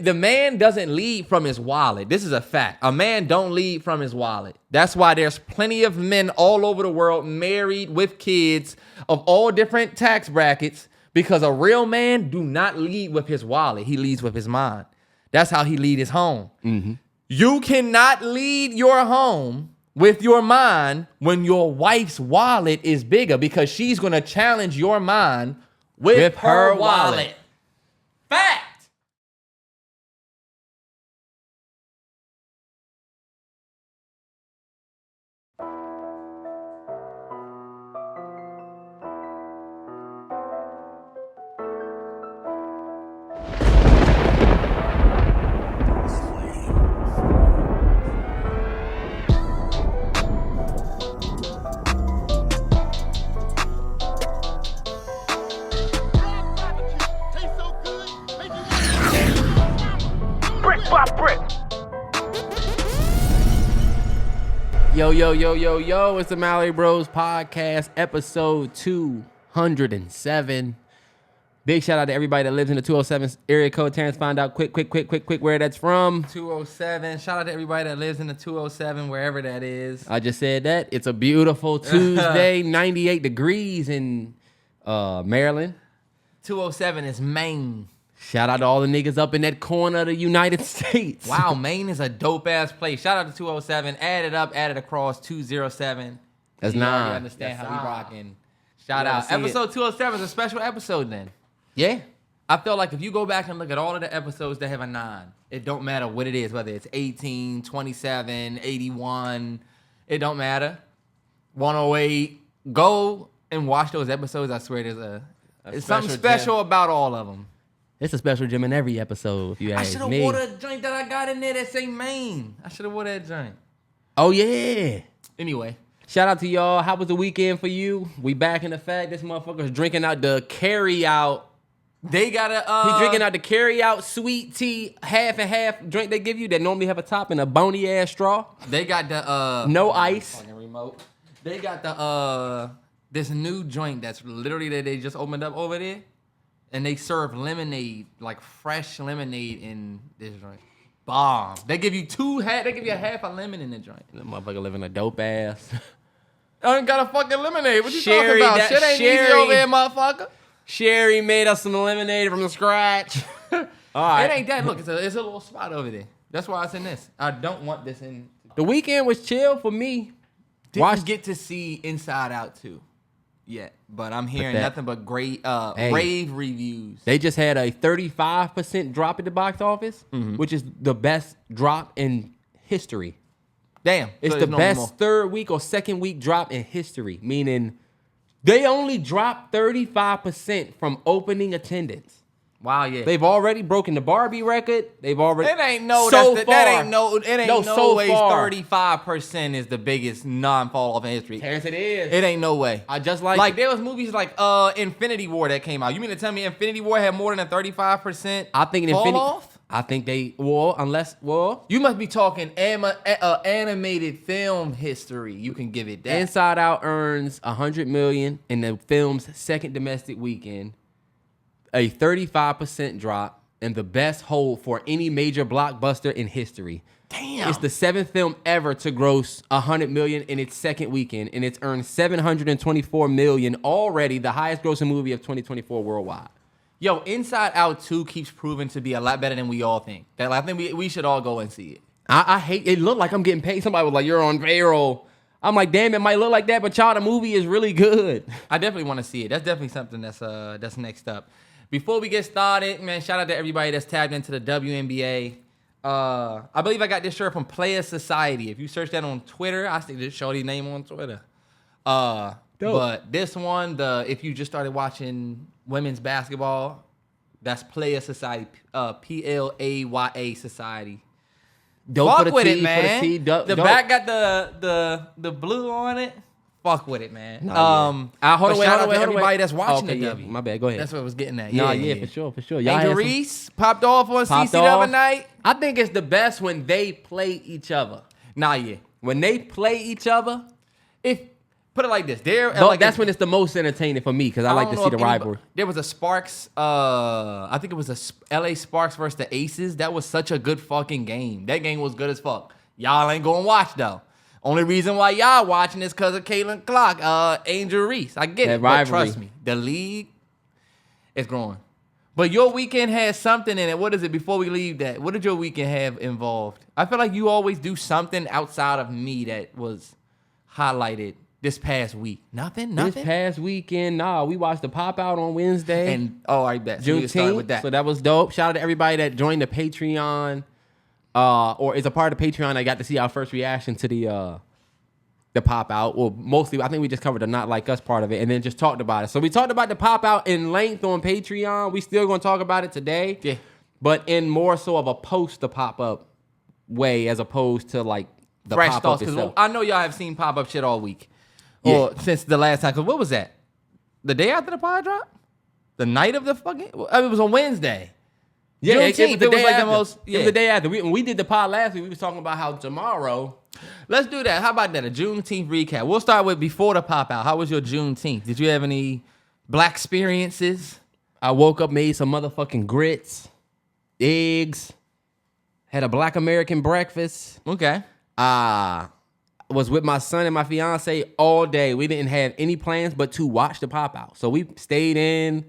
The man doesn't lead from his wallet. This is a fact. A man don't lead from his wallet. That's why there's plenty of men all over the world married with kids of all different tax brackets, because a real man do not lead with his wallet. He leads with his mind. That's how he lead his home. Mm-hmm. You cannot lead your home with your mind when your wife's wallet is bigger, because she's going to challenge your mind with her wallet. Fact. Yo, it's the MalloryBrosPodcast, episode 207. Big shout out to everybody that lives in the 207 area code. Terrance, find out quick where that's from. 207. Shout out to everybody that lives in the 207, wherever that is. I just said that. It's a beautiful Tuesday, 98 degrees in Maryland. 207 is Maine. Shout out to all the niggas up in that corner of the United States. Wow, Maine is a dope-ass place. Shout out to 207. Add it up, add it across, 207. That's 9. You understand how we rocking. Shout out. Episode 207 is a special episode then. Yeah. I feel like if you go back and look at all of the episodes that have a 9, it don't matter what it is, whether it's 18, 27, 81, it don't matter. 108. Go and watch those episodes. I swear there's something special about all of them. It's a special gym in every episode, if you ask me. I should have wore the joint that I got in there that say Maine. I should have wore that joint. Oh, yeah. Anyway. Shout out to y'all. How was the weekend for you? We back in the fact. This motherfucker's drinking out the carry-out. They got a... He drinking out the carry-out sweet tea, half and half drink they give you that normally have a top and a bony-ass straw. They got the... no ice. Fucking remote. They got the... this new joint that's literally that they just opened up over there. And they serve lemonade, like fresh lemonade in this joint. Bomb. They give you they give you a half a lemon in the joint. That motherfucker living a dope ass. I ain't got a fucking lemonade. What you talking about? Shit ain't easy over here, motherfucker. Sherry made us some lemonade from scratch. All right. It ain't that. Look, it's a little spot over there. That's why it's in this. I don't want this in. The weekend was chill for me. Didn't get to see Inside Out 2. Yet, but I'm hearing nothing but great rave reviews. They just had a 35% drop at the box office, which is the best drop in history. Damn. It's the best third week or second week drop in history, meaning they only dropped 35% from opening attendance. Wow, yeah. They've already broken the Barbie record. They've already... It ain't no... So far. That ain't no... It ain't no way 35% is the biggest non-fall off in history. Terrance, it is. It ain't no way. I just like there was movies like Infinity War that came out. You mean to tell me Infinity War had more than a 35% I think fall off? I think they... You must be talking animated film history. You can give it that. Inside Out earns $100 million in the film's second domestic weekend. A 35% drop and the best hold for any major blockbuster in history. Damn. It's the 7th film ever to gross $100 million in its second weekend, and it's earned $724 million already, the highest grossing movie of 2024 worldwide. Yo, Inside Out 2 keeps proving to be a lot better than we all think. I think we should all go and see it. I hate it. Looked like I'm getting paid. Somebody was like, "You're on payroll." I'm like, damn, it might look like that, but y'all, the movie is really good. I definitely want to see it. That's definitely something that's next up. Before we get started, man, shout out to everybody that's tagged into the WNBA. I believe I got this shirt from Player Society. If you search that on Twitter, I see this shorty's name on Twitter. But this one, if you just started watching women's basketball, that's Player Society, Playa Society. Dope. Fuck with it, man. The back got the blue on it. Fuck with it, man. Hold on, shout out to everybody that's watching the W. My bad, go ahead. That's what I was getting at. Yeah, for sure. Y'all Reese popped off on CC the other night. I think it's the best when they play each other. When they play each other, if put it like this. That's when it's the most entertaining for me because I like to see the rivalry. There was a Sparks, I think it was a LA Sparks versus the Aces. That was such a good fucking game. That game was good as fuck. Y'all ain't going to watch, though. Only reason why y'all watching is because of Caitlin Clark, Angel Reese. I get it, but trust me, the league is growing. But your weekend has something in it. What is it before we leave that? What did your weekend have involved? I feel like you always do something outside of me that was highlighted this past week. Nothing? This past weekend, we watched the pop out on Wednesday. And I bet. So Juneteenth. With that. So that was dope. Shout out to everybody that joined the Patreon or is a part of the Patreon. I got to see our first reaction to the pop out. Well, mostly, I think we just covered the Not Like Us part of it and then just talked about it. So we talked about the pop out in length on Patreon. We still going to talk about it today. Yeah. But in more so of a post to pop up way as opposed to like the fresh pop thoughts. up itself. I know y'all have seen pop up shit all week. Or since the last time. Because what was that? The day after the pod drop? The night of the fucking... I mean, it was on Wednesday. Yeah, it was the day after. It was the day after. When we did the pod last week, we was talking about how tomorrow... Let's do that. How about that? A Juneteenth recap. We'll start with before the pop out. How was your Juneteenth? Did you have any black experiences? I woke up, made some motherfucking grits, eggs, had a black American breakfast. Okay. Was with my son and my fiance all day. We didn't have any plans but to watch the pop out. So we stayed in.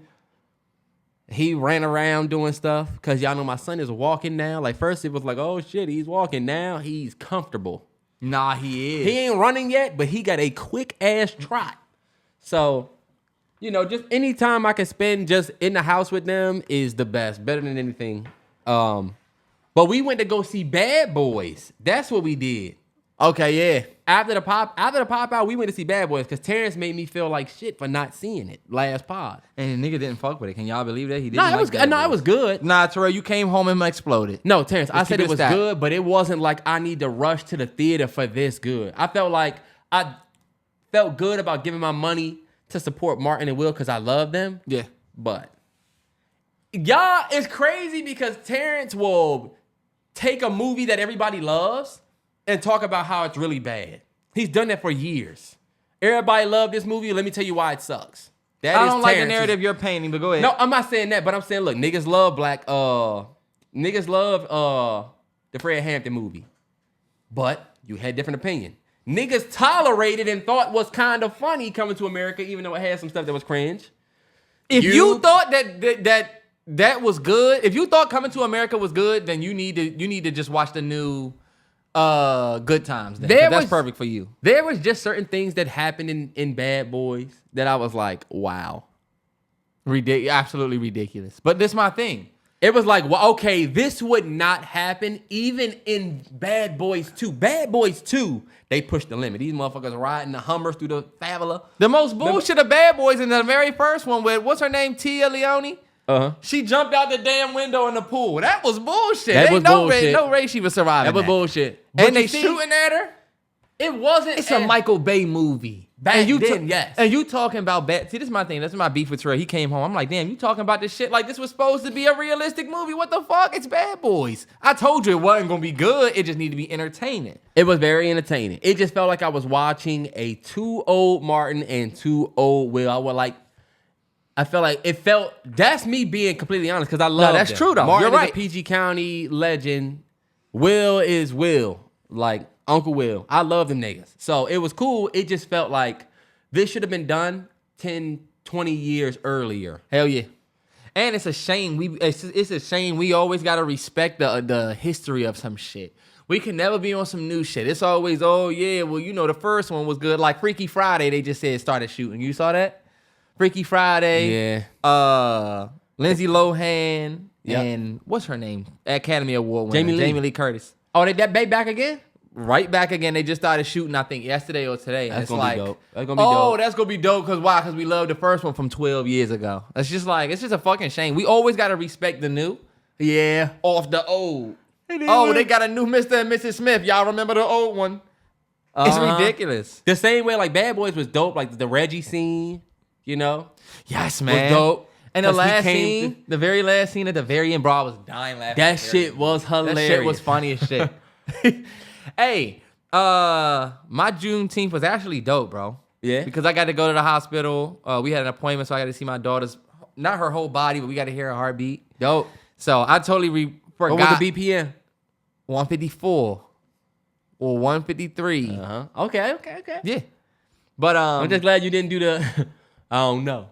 He ran around doing stuff because y'all know my son is walking now. Like first it was like, oh shit, he's walking now. He's comfortable. Nah, he is. He ain't running yet, but he got a quick ass trot. So, just any time I can spend just in the house with them is the best, better than anything. But we went to go see Bad Boys. That's what we did. Okay, yeah. After the pop out, we went to see Bad Boys because Terrance made me feel like shit for not seeing it last pod. And the nigga didn't fuck with it. Can y'all believe that? He didn't. No, it was good. Nah, Terrell, you came home and exploded. No, Terrance, I said it was good, but it wasn't like I need to rush to the theater for this good. I felt good about giving my money to support Martin and Will because I love them. Yeah. But y'all, it's crazy because Terrance will take a movie that everybody loves and talk about how it's really bad. He's done that for years. Everybody loved this movie. Let me tell you why it sucks. I don't like the narrative you're painting, but go ahead. No, I'm not saying that, but I'm saying, look, niggas love the Fred Hampton movie. But you had different opinion. Niggas tolerated and thought was kind of funny Coming to America, even though it had some stuff that was cringe. If you thought that was good, if you thought Coming to America was good, then you need to just watch the new Good Times. Then, that's perfect for you. There was just certain things that happened in Bad Boys that I was like, wow. Absolutely ridiculous. But this is my thing. It was like, well, okay, this would not happen even in Bad Boys 2. Bad Boys 2, they pushed the limit. These motherfuckers riding the Hummers through the favela. The most bullshit of Bad Boys in the very first one with, what's her name, Tia Leone? Uh-huh. She jumped out the damn window in the pool. That was bullshit. That was bullshit. No way she was surviving that. Was bullshit. And they shooting at her? It wasn't. It's a Michael Bay movie. Yes. And you talking about bad. See, this is my thing. That's my beef with Terrell. He came home. I'm like, damn, you talking about this shit like this was supposed to be a realistic movie. What the fuck? It's Bad Boys. I told you it wasn't going to be good. It just needed to be entertaining. It was very entertaining. It just felt like I was watching a too old Martin and too old Will. I felt like that's me being completely honest because I love that's them. true though. Martin You're right. is a PG County legend. Will is Will. Like Uncle Will. I love them niggas. So it was cool. It just felt like this should have been done 10, 20 years earlier. Hell yeah. And it's a shame. It's a shame we always got to respect the history of some shit. We can never be on some new shit. It's always, oh yeah, well, the first one was good. Like Freaky Friday, they just said started shooting. You saw that? Freaky Friday. Yeah. Lindsay Lohan. Yep. And what's her name? Academy Award winner. Jamie Lee Curtis. Oh, that babe back again? Right back again. They just started shooting, I think, yesterday or today. That's gonna be dope. That's gonna be dope. Oh, that's gonna be dope. Because why? Because we loved the first one from 12 years ago. It's just a fucking shame. We always gotta respect the new. Yeah. Off the old. Oh, they got a new Mr. and Mrs. Smith. Y'all remember the old one? It's ridiculous. The same way like Bad Boys was dope, like the Reggie scene, Yes, man. Was dope. And the last scene, the very last scene at the very end, bro, I was dying laughing. That shit was hilarious. That shit was funny as shit. Hey, my Juneteenth was actually dope, bro. Yeah. Because I got to go to the hospital. We had an appointment, so I got to see my daughter's, not her whole body, but we got to hear her heartbeat. Dope. So I totally forgot. What was the BPM? 154 or 153. Okay. Yeah. But I'm just glad you didn't do the. I don't know.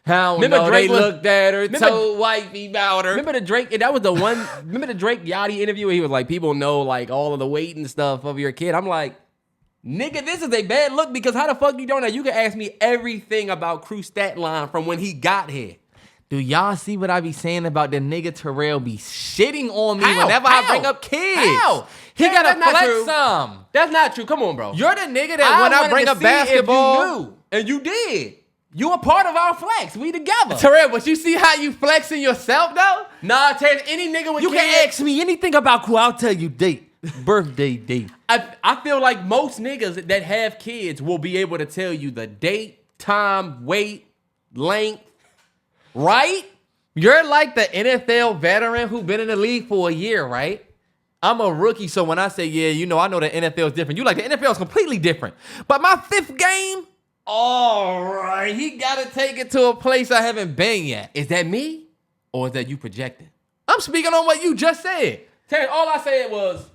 How Remember Drake looked at her, told wifey about her. Remember the Drake? That was the one. Remember the Drake Yachty interview where he was like, "People know like all of the weight and stuff of your kid." I'm like, nigga, this is a bad look because how the fuck you don't know? You can ask me everything about Krew stat line from when he got here. Do y'all see what I be saying about the nigga Terrell be shitting on me whenever I bring up kids? How? He gotta That's not flex true. some. That's not true. Come on, bro. You're the nigga that when I wanted bring to up see basketball. if you knew, and you did. You a part of our flex. We together. Terrell, but you see how you flexing yourself though? Nah, Terrance, any nigga with You kids. can ask me anything about Krew. I'll tell you date. Birthday date. I feel like most niggas that have kids will be able to tell you the date, time, weight, length, right? You're like the NFL veteran who been in the league for a year, right? I'm a rookie, so when I say, yeah, you know, I know the NFL is different. You like the NFL is completely different. But my 5th game, all right, he got to take it to a place I haven't been yet. Is that me or is that you projecting? I'm speaking on what you just said. Terrance, all I said was,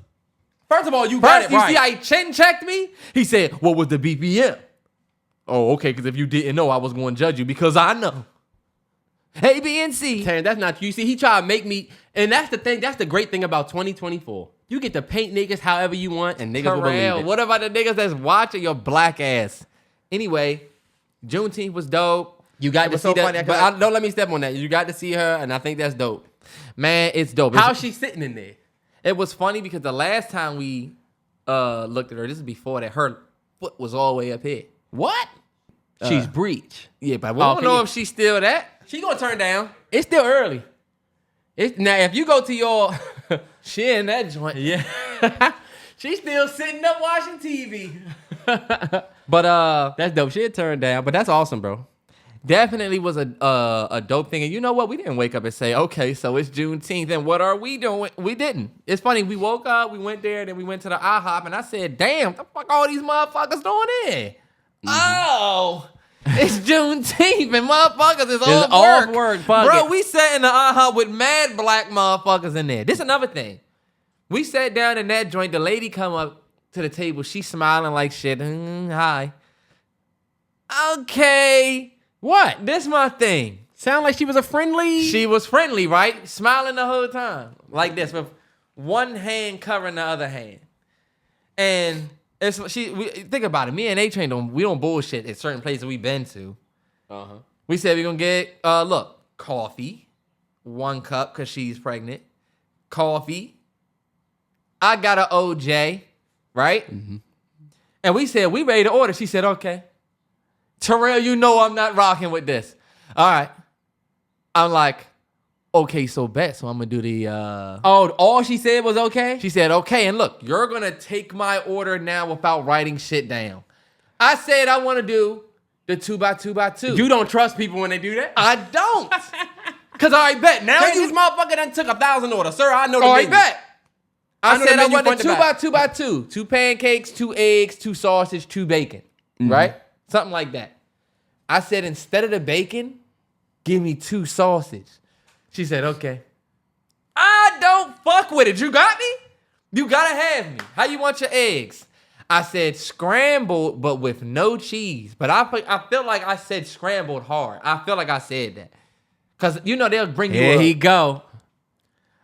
first of all, you got First, it right. you see how he chin checked me? He said, what was the BPM? Oh, okay, because if you didn't know, I was going to judge you because I know. A, B, and C. Terrance, that's not you. See, he tried to make me, and that's the thing. That's the great thing about 2024. You get to paint niggas however you want, and niggas will believe it. What about the niggas that's watching your black ass? Anyway, Juneteenth was dope. You got to was see so that, funny, but don't let me step on that. You got to see her, and I think that's dope. Man, it's dope. How's she sitting in there? It was funny because the last time we looked at her, this is before that, her foot was all the way up here. What? She's breech. Yeah, but we don't know if she's still that. She gonna turn down. It's still early. Now, if you go to your... She in that joint. Yeah. She's still sitting up watching TV. But that's dope. She'll turn down, but that's awesome, bro. definitely was a dope thing. And you know what? We didn't wake up and say, okay, so it's Juneteenth, and what are we doing? We didn't. It's funny. We woke up, we went there, then we went to the IHOP, and I said, damn, what the fuck all these motherfuckers doing there? Oh, it's Juneteenth, and motherfuckers is off work. Bro, we sat in the IHOP with mad black motherfuckers in there. This is another thing. We sat down in that joint. The lady come up to the table. She smiling like shit. Hi. Okay. What? This my thing. Sound like she was a friendly... She was friendly, right? Smiling the whole time. Like this, with one hand covering the other hand. And think about it. Me and A-Train, we don't bullshit at certain places we've been to. Uh-huh. We said we're going to get, coffee. 1 cup because she's pregnant. Coffee. I got an OJ, right? Mm-hmm. And we said, we ready to order. She said, okay. Terrell, you know I'm not rocking with this. All right. I'm like, okay, so bet. So I'm going to do the... all she said was okay? She said, okay. And look, you're going to take my order now without writing shit down. I said I want to do the 2x2x2. You don't trust people when they do that? I don't. Because I bet. Now this motherfucker done took 1,000 orders. Sir, I know the menu. bet. I said I want the 2x2x2. 2 pancakes, 2 eggs, 2 sausage, 2 bacon. Mm-hmm. Right? Something like that. I said, instead of the bacon, give me 2 sausage. She said, okay. I don't fuck with it. You got me? You gotta have me. How you want your eggs? I said scrambled, but with no cheese. But I feel like I said scrambled hard. I feel like I said that. Because, they'll bring you up. Here he go.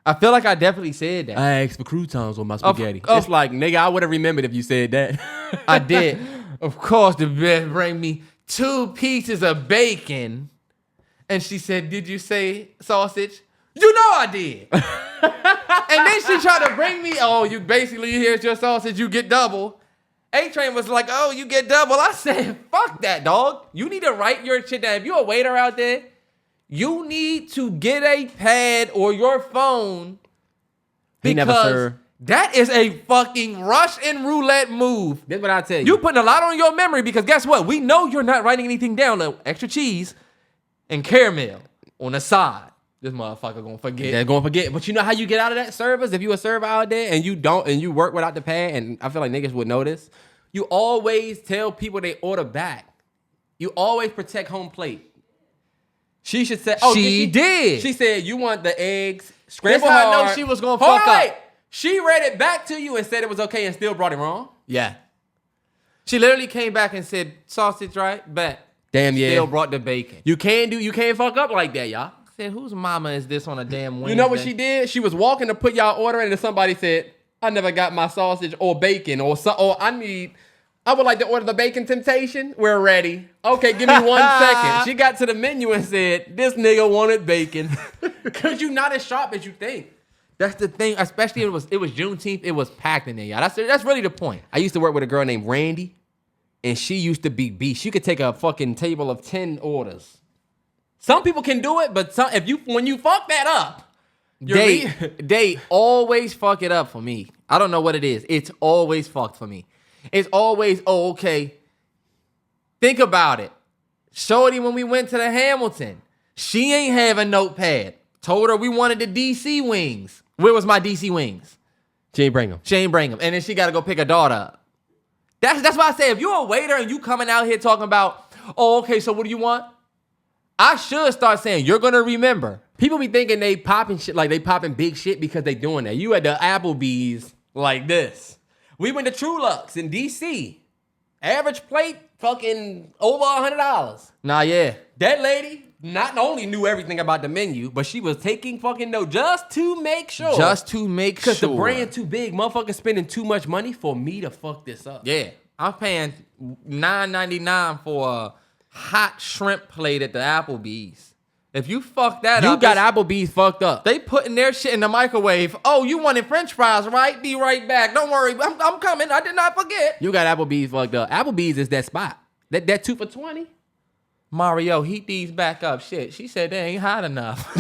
I feel like I definitely said that. I asked for croutons on my spaghetti. It's like, nigga, I would have remembered if you said that. I did. Of course, the bitch bring me 2 pieces of bacon. And she said, did you say sausage? You know I did. And then she tried to bring me, here's your sausage, you get double. A-Train was like, oh, you get double. I said, fuck that, dog. You need to write your shit down. If you're a waiter out there, you need to get a pad or your phone. Because that is a fucking Russian roulette move. That's what I tell you. You putting a lot on your memory because guess what? We know you're not writing anything down. Extra cheese and caramel on the side. This motherfucker gonna forget. They're gonna forget. But you know how you get out of that, servers? If you a server out there and you work without the pad, and I feel like niggas would notice, You always tell people they order back. You always protect home plate. She should say, she did. She said, you want the eggs scrambled That's how hard. I know she was going to fuck up. She read it back to you and said it was okay and still brought it wrong? Yeah. She literally came back and said, sausage, right? Bet. Damn, yeah. Still brought the bacon. You can't fuck up like that, y'all. I said, whose mama is this on a damn Wednesday? You know what she did? She was walking to put y'all order in and somebody said, I never got my sausage or bacon or I would like to order the bacon temptation. We're ready. Okay, give me 1 second. She got to the menu and said, this nigga wanted bacon. Because you're not as sharp as you think. That's the thing, especially it was Juneteenth. It was packed in there, y'all. That's really the point. I used to work with a girl named Randy, and she used to be beast. She could take a fucking table of 10 orders. Some people can do it, but when you fuck that up, they always fuck it up for me. I don't know what it is. It's always fucked for me. It's always, okay. Think about it. Shorty, when we went to the Hamilton, she ain't have a notepad. Told her we wanted the DC wings. Where was my DC wings? She ain't bring them. And then she got to go pick her daughter up. That's why I say, if you're a waiter and you coming out here talking about, okay, so what do you want? I should start saying, you're going to remember. People be thinking they popping shit like they popping big shit because they doing that. You at the Applebee's like this. We went to True Lux in D.C. Average plate, fucking over $100. Nah, yeah. That lady not only knew everything about the menu, but she was taking fucking note just to make sure. Because the brand too big. Motherfuckers spending too much money for me to fuck this up. Yeah. I'm paying $9.99 for a hot shrimp plate at the Applebee's. If you fuck that up, you got Applebee's fucked up. They putting their shit in the microwave. Oh, you wanted French fries, right? Be right back. Don't worry, I'm coming. I did not forget. You got Applebee's fucked up. Applebee's is that spot. That 2 for $20. Mario, heat these back up. Shit, she said they ain't hot enough.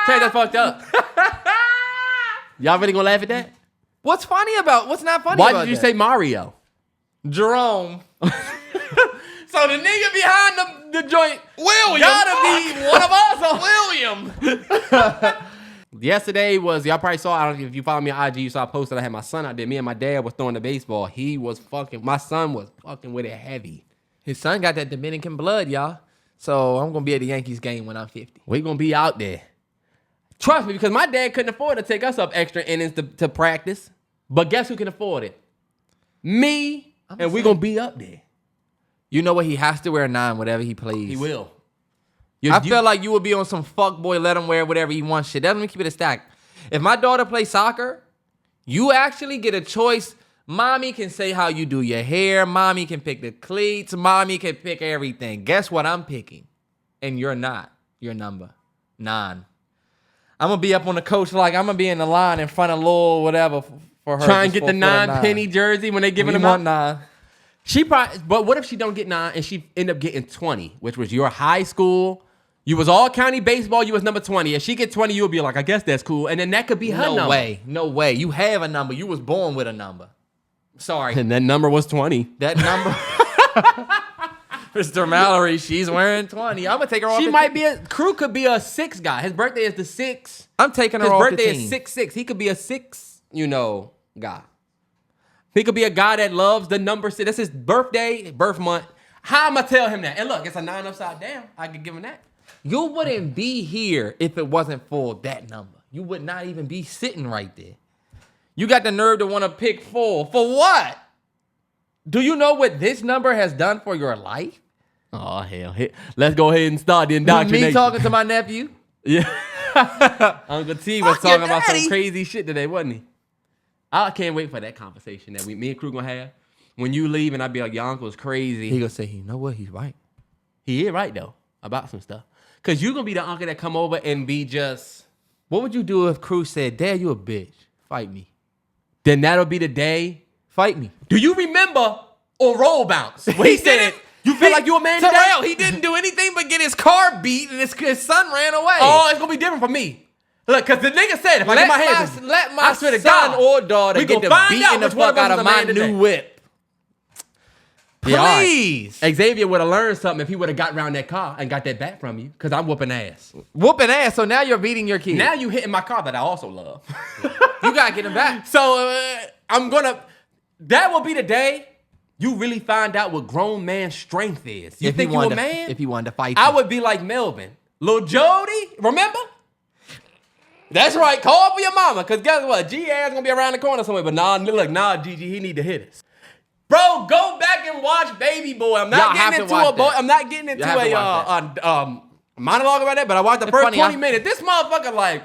Tell you that's fucked up. Y'all really gonna laugh at that? What's not funny about that? Why did you say Mario? Jerome. So the nigga behind the joint, William, gotta be one of us. William. Yesterday was, y'all probably saw, I don't know if you follow me on IG, you saw I posted, I had my son out there. Me and my dad was throwing the baseball. My son was fucking with it heavy. His son got that Dominican blood, y'all. So I'm going to be at the Yankees game when I'm 50. We going to be out there. Trust me, because my dad couldn't afford to take us up extra innings to practice. But guess who can afford it? Me, and we going to be up there. You know what? He has to wear 9 whatever he plays. He will. I feel like you would be on some fuck boy, let him wear whatever he wants shit. Let me keep it a stack. If my daughter plays soccer, you actually get a choice. Mommy can say how you do your hair. Mommy can pick the cleats. Mommy can pick everything. Guess what I'm picking? And you're not. Your number 9. I'm going to be up on the coach like I'm going to be in the line in front of Lil whatever for her. Try and get the 9-penny jersey when they giving them out. 9. She probably, but what if she don't get 9 and she end up getting 20, which was your high school? You was all county baseball. You was number 20. If she get 20, you'll be like, I guess that's cool. And then that could be her number. No way. You have a number. You was born with a number. Sorry. And that number was 20. That number. Mr. Mallory, she's wearing 20. I'm going to take her off. She might be Krew could be a 6 guy. His birthday is the 6. I'm taking her off the team. His birthday is 6-6. He could be a 6, guy. He could be a guy that loves the number 6. That's his birthday, birth month. How am I tell him that? And look, it's a 9 upside down. I could give him that. You wouldn't be here if it wasn't for that number. You would not even be sitting right there. You got the nerve to want to pick 4. For what? Do you know what this number has done for your life? Oh, hell. Let's go ahead and start the indoctrination. Me talking to my nephew? Yeah. Uncle T was talking about some crazy shit today, wasn't he? I can't wait for that conversation that me and Krew gonna have. When you leave and I be like, your uncle's crazy. He gonna say, you know what? He's right. He is right, though, about some stuff. Because you gonna be the uncle that come over and be just... What would you do if Krew said, Dad, you a bitch. Fight me. Then that'll be the day. Fight me. Do you remember or roll bounce? When he said, you feel like you a man today? Terrell, he didn't do anything but get his car beat and his son ran away. Oh, it's gonna be different for me. Look, because the nigga said, if I get my hands... Let my son or daughter get the beating the fuck out of my new whip. Please. Yeah, right. Xavier would have learned something if he would have got around that car and got that back from you, because I'm whooping ass. Whooping ass, so now you're beating your kid. Now you hitting my car that I also love. You got to get him back. So I'm going to... that will be the day you really find out what grown man strength is. You think you a man? If he wanted to fight I you. would be like Melvin. Lil Jody, remember? That's right. Call for your mama. Because guess what? G-Ass going to be around the corner somewhere. But nah, Gigi, he need to hit us. Bro, go back and watch Baby Boy. I'm not getting into a monologue about that, but I watched the first 20 minutes. This motherfucker like,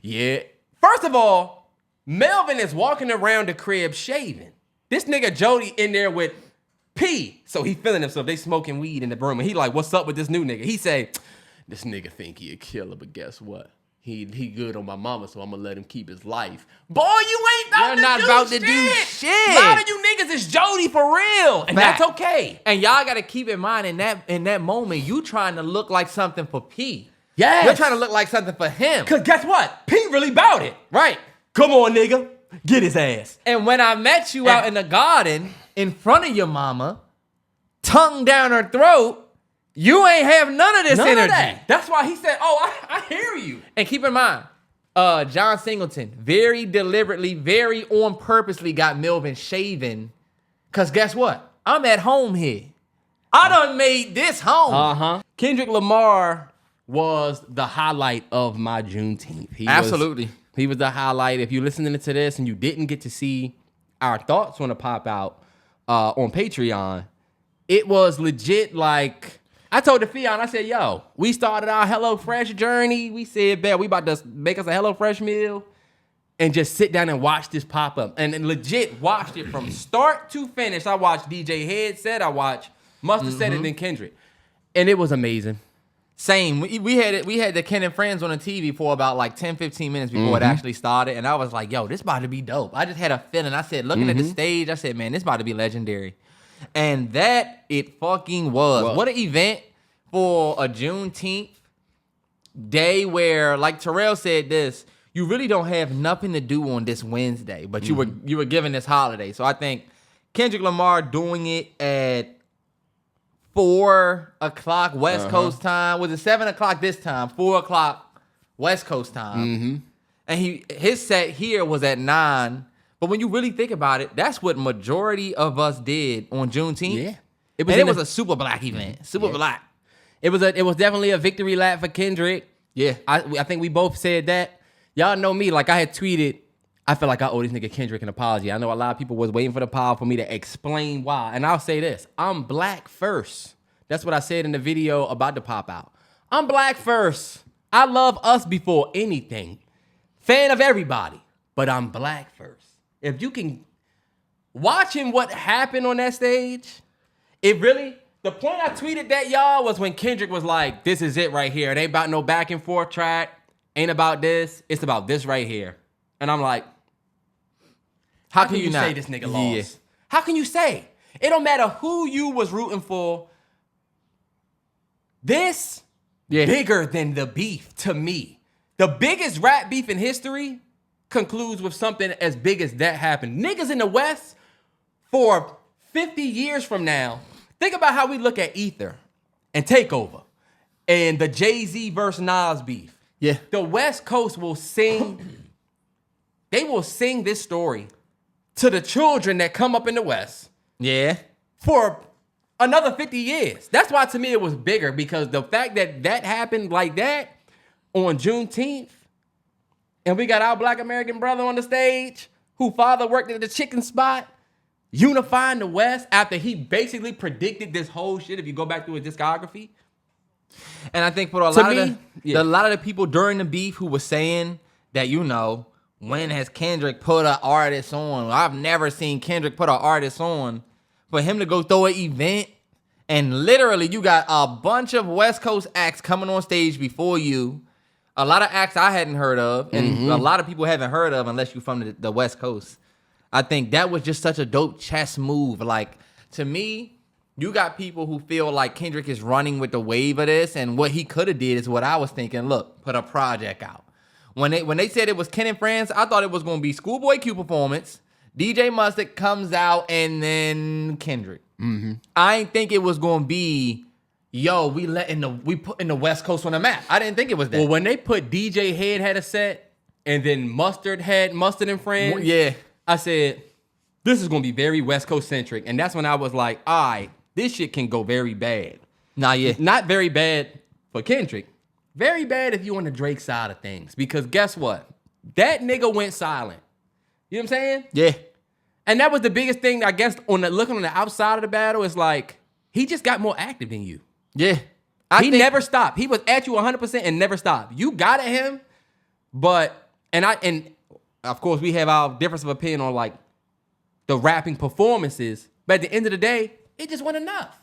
yeah. First of all, Melvin is walking around the crib shaving. This nigga Jody in there with P. So he feeling himself. They smoking weed in the room. And he like, what's up with this new nigga? He say, this nigga think he a killer, but guess what? He good on my mama, so I'm gonna let him keep his life. Boy, you ain't about to do shit. A lot of you niggas is Jody for real, and that's okay. And y'all gotta keep in mind in that moment, you trying to look like something for P. Yeah, you're trying to look like something for him. Cause guess what? P really bout it, right? Come on, nigga, get his ass. And when I met you out in the garden in front of your mama, tongue down her throat. You ain't have none of this energy. That's why he said, I hear you. And keep in mind, John Singleton very deliberately, very on purposely got Melvin shaven. Because guess what? I'm at home here. I done made this home. Uh-huh. Kendrick Lamar was the highlight of my Juneteenth. Absolutely. He was the highlight. If you're listening to this and you didn't get to see our thoughts on the pop out on Patreon, it was legit like... I told the Fion, I said, yo, we started our HelloFresh journey. We said, we about to make us a HelloFresh meal and just sit down and watch this pop up. And legit watched it from start to finish. I watched DJ Headset. I watched Mustard Said and then Kendrick. And it was amazing. Same. We had the Ken and Friends on the TV for about like 10, 15 minutes before it actually started. And I was like, yo, this about to be dope. I just had a feeling. I said, looking at the stage, I said, man, this about to be legendary. And that it fucking was. Well, what an event for a Juneteenth day where, like Terrell said this, you really don't have nothing to do on this Wednesday, but you were given this holiday. So I think Kendrick Lamar doing it at 4 o'clock West Coast time. Was it 7 o'clock this time? 4 o'clock West Coast time. And his set here was at 9. But when you really think about it, that's what majority of us did on Juneteenth. Yeah. It was a super black event. Super black. It was definitely a victory lap for Kendrick. Yeah. I think we both said that. Y'all know me. Like I had tweeted, I feel like I owe this nigga Kendrick an apology. I know a lot of people was waiting for the power for me to explain why. And I'll say this. I'm black first. That's what I said in the video about the pop out. I'm black first. I love us before anything. Fan of everybody. But I'm black first. If you can watching what happened on that stage, it really, the point I tweeted that, y'all, was when Kendrick was like, this is it right here. It ain't about no back and forth track. Ain't about this. It's about this right here. And I'm like, how can you say this nigga lost? Yeah. How can you say? It don't matter who you was rooting for. This bigger than the beef to me. The biggest rap beef in history concludes with something as big as that happened. Niggas in the West, for 50 years from now, think about how we look at Ether and Takeover and the Jay-Z versus Nas beef. Yeah. The West Coast will sing, they will sing this story to the children that come up in the West. Yeah. For another 50 years. That's why to me it was bigger, because the fact that that happened like that on Juneteenth, and we got our black American brother on the stage who father worked at the chicken spot, unifying the West after he basically predicted this whole shit if you go back through his discography. And I think for a lot of the people during the beef who were saying that, you know, when has Kendrick put an artist on? I've never seen Kendrick put an artist on. For him to go throw an event, and literally you got a bunch of West Coast acts coming on stage before you. A lot of acts I hadn't heard of, and a lot of people haven't heard of unless you're from the West Coast. I think that was just such a dope chess move. Like, to me, you got people who feel like Kendrick is running with the wave of this, and what he could have did is what I was thinking. Look, put a project out. When they said it was Ken and Friends, I thought it was going to be Schoolboy Q performance, DJ Mustard comes out, and then Kendrick. I didn't think it was going to be, yo, we putting the West Coast on the map. I didn't think it was that. Well, when they put DJ Head had a set, and then Mustard and Friends, yeah, I said, this is going to be very West Coast centric. And that's when I was like, all right, this shit can go very bad. Nah, yeah. Not very bad for Kendrick. Very bad if you on the Drake side of things. Because guess what? That nigga went silent. You know what I'm saying? Yeah. And that was the biggest thing, I guess, looking on the outside of the battle is like, he just got more active than you. Yeah. He never stopped. He was at you 100% and never stopped. You got at him, but, and of course we have our difference of opinion on like the rapping performances, but at the end of the day, it just wasn't enough.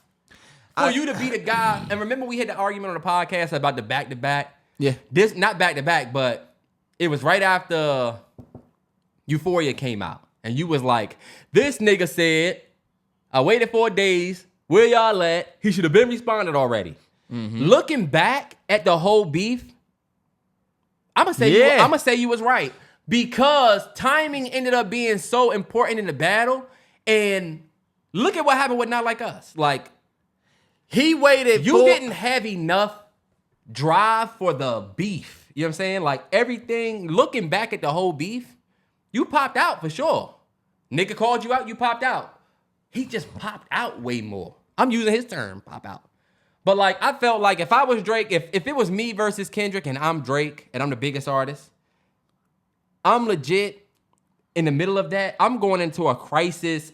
For you to be the guy, and remember we had the argument on the podcast about the back-to-back? Yeah. This, not back-to-back, but it was right after Euphoria came out. And you was like, this nigga said, I waited 4 days, where y'all at? He should have been responded already. Mm-hmm. Looking back at the whole beef, I'm gonna say you was right. Because timing ended up being so important in the battle. And look at what happened with Not Like Us. Like, he waited. You didn't have enough drive for the beef. You know what I'm saying? Like, everything, looking back at the whole beef, you popped out for sure. Nigga called you out, you popped out. He just popped out way more. I'm using his term, pop out. But like, I felt like if I was Drake, if it was me versus Kendrick and I'm Drake and I'm the biggest artist, I'm legit in the middle of that. I'm going into a crisis.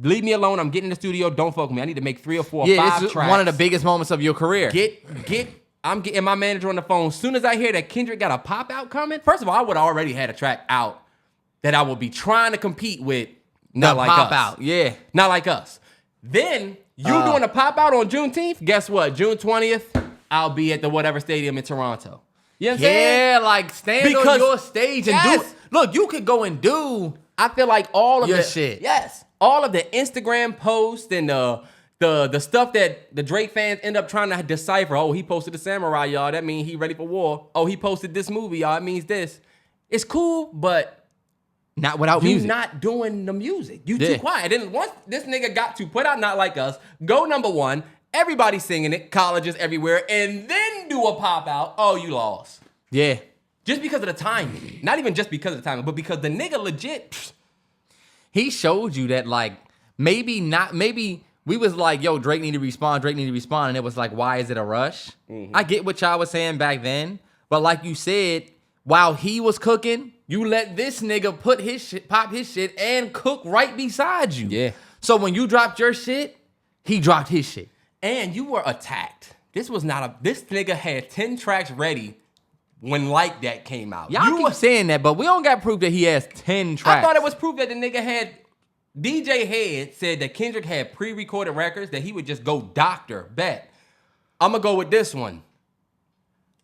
Leave me alone. I'm getting in the studio. Don't fuck with me. I need to make 3 or 4 or 5 this is tracks. one of the biggest moments of your career. I'm getting my manager on the phone. As soon as I hear that Kendrick got a pop out coming, first of all, I would have already had a track out that I would be trying to compete with. Not Like Us. Pop out, yeah. Not Like Us. Then you doing a pop out on Juneteenth? Guess what? June 20th, I'll be at the whatever stadium in Toronto. You know what I'm saying? Yeah, like stand on your stage and do it. Look, you could go and do. I feel like all of your the shit. Yes. All of the Instagram posts and the stuff that the Drake fans end up trying to decipher. Oh, he posted the samurai, y'all. That means he ready for war. Oh, he posted this movie, y'all. It means this. It's cool, but not without music. You not doing the music. You too quiet. And once this nigga got to put out Not Like Us, go number 1, everybody singing it, colleges everywhere, and then do a pop out, oh, you lost. Yeah. Just because of the timing. Not even just because of the timing, but because the nigga legit. He showed you that, like, maybe we was like, yo, Drake need to respond, and it was like, why is it a rush? Mm-hmm. I get what y'all was saying back then, but like you said, while he was cooking, you let this nigga put his shit, pop his shit, and cook right beside you. Yeah. So when you dropped your shit, he dropped his shit. And you were attacked. This nigga had 10 tracks ready when Like That came out. Y'all keep saying that, but we don't got proof that he has 10 tracks. I thought it was proof that the nigga had, DJ Head said that Kendrick had pre-recorded records that he would just go doctor, bet. I'm gonna go with this one.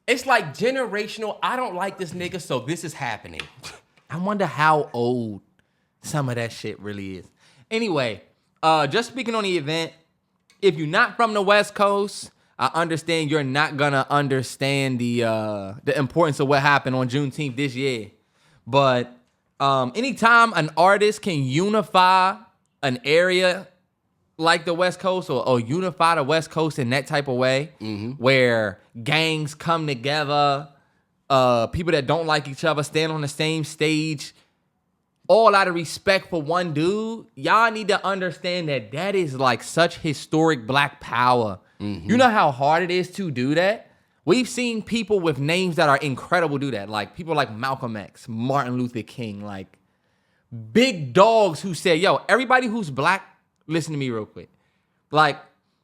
It's like generational, I don't like this nigga, so this is happening. I wonder how old some of that shit really is. Anyway, just speaking on the event, if you're not from the West Coast, I understand you're not gonna understand the importance of what happened on Juneteenth this year. But anytime an artist can unify an area like the West Coast or unify the West Coast in that type of way, where gangs come together, people that don't like each other stand on the same stage, all out of respect for one dude, y'all need to understand that is like such historic black power. You know how hard it is to do that? We've seen people with names that are incredible do that. Like people like Malcolm X, Martin Luther King, like big dogs who said, yo, everybody who's black, listen to me real quick. Like,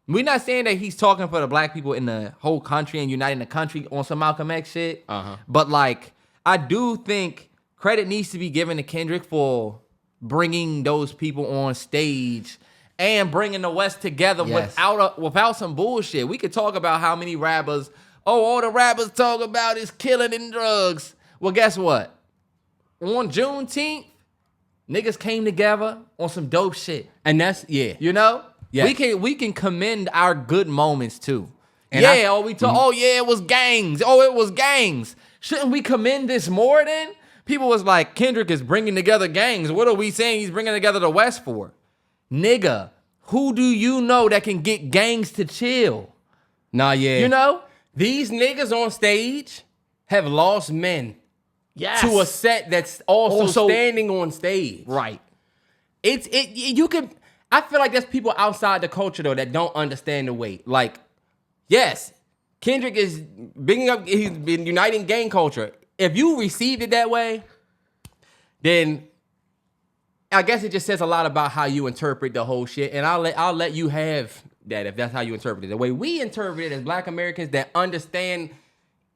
we're not saying that he's talking for the black people in the whole country and uniting the country on some Malcolm X shit. But like, I do think credit needs to be given to Kendrick for bringing those people on stage and bringing the West together without some bullshit. We could talk about how many rappers, all the rappers talk about is killing and drugs. Well, guess what? On Juneteenth, niggas came together on some dope shit. And that's, yeah. You know? Yeah. We can commend our good moments too. And it was gangs. Oh, it was gangs. Shouldn't we commend this more then? People was like, Kendrick is bringing together gangs. What are we saying he's bringing together the West for? Nigga, who do you know that can get gangs to chill? Nah, yeah. You know? These niggas on stage have lost men Yes. to a set that's also standing on stage. Right. You can. I feel like there's people outside the culture though that don't understand the weight. Like, yes, Kendrick is bringing up. He's been uniting gang culture. If you received it that way, then I guess it just says a lot about how you interpret the whole shit. And I'll let you have that if that's how you interpret it. The way we interpret it as Black Americans that understand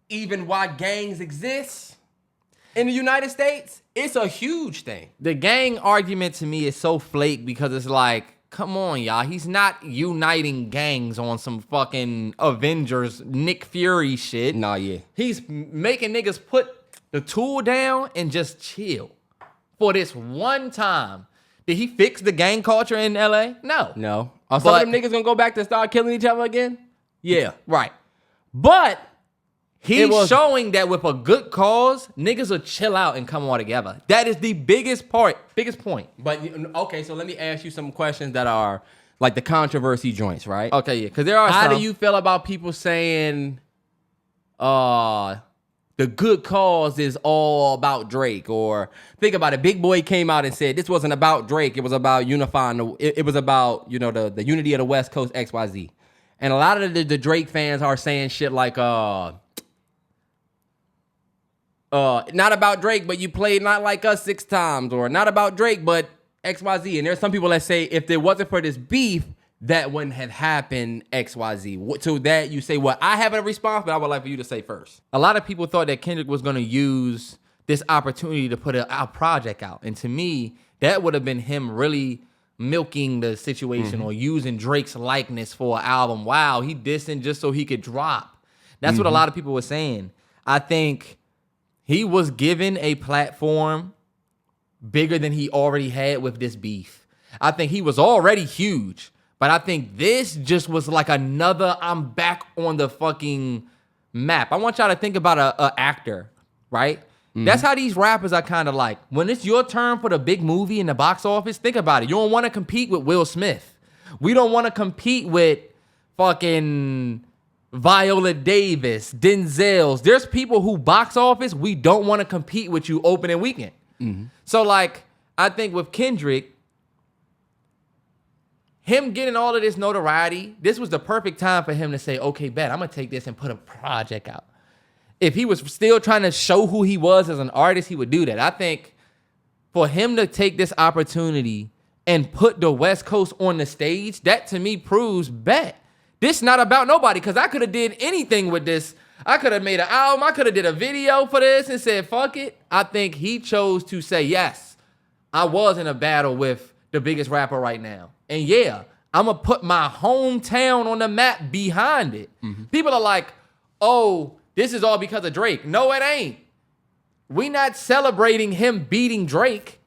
even why gangs exist in the United States, it's a huge thing. The gang argument to me is so flake because it's like, come on, y'all. He's not uniting gangs on some fucking Avengers Nick Fury shit. Nah, yeah. He's making niggas put the tool down and just chill for this one time. Did he fix the gang culture in LA? No. Are some of them niggas gonna go back to start killing each other again? Yeah. Right. But he's showing that with a good cause, niggas will chill out and come all together. That is the biggest point. But okay, so let me ask you some questions that are like the controversy joints, right? Okay, yeah, because there are How some. do you feel about people saying the good cause is all about Drake? Or think about it, Big Boy came out and said this wasn't about Drake, it was about unifying it was about, you know, the unity of the West Coast XYZ. And a lot of the Drake fans are saying shit like not about Drake, but you played Not Like Us 6 times, or not about Drake, but XYZ. And there's some people that say if there wasn't for this beef, that wouldn't have happened XYZ. To that you say, well, I have a response, but I would like for you to say first. A lot of people thought that Kendrick was going to use this opportunity to put a project out. And to me, that would have been him really milking the situation or using Drake's likeness for an album. Wow, he dissing just so he could drop. That's what a lot of people were saying. I think he was given a platform bigger than he already had with this beef. I think he was already huge, but I think this just was like another, I'm back on the fucking map. I want y'all to think about a actor, right? That's how these rappers are kind of like. When it's your turn for the big movie in the box office, think about it. You don't want to compete with Will Smith. We don't want to compete with fucking Viola Davis, Denzel's. There's people who box office, we don't want to compete with you opening weekend. So like, I think with Kendrick, him getting all of this notoriety, this was the perfect time for him to say, okay, bet, I'm going to take this and put a project out. If he was still trying to show who he was as an artist, he would do that. I think for him to take this opportunity and put the West Coast on the stage, that to me proves, bet, this not about nobody, because I could have did anything with this. I could have made an album. I could have did a video for this and said, fuck it. I think he chose to say, yes, I was in a battle with the biggest rapper right now. And yeah, I'm going to put my hometown on the map behind it. People are like, oh, this is all because of Drake. No, it ain't. We not celebrating him beating Drake.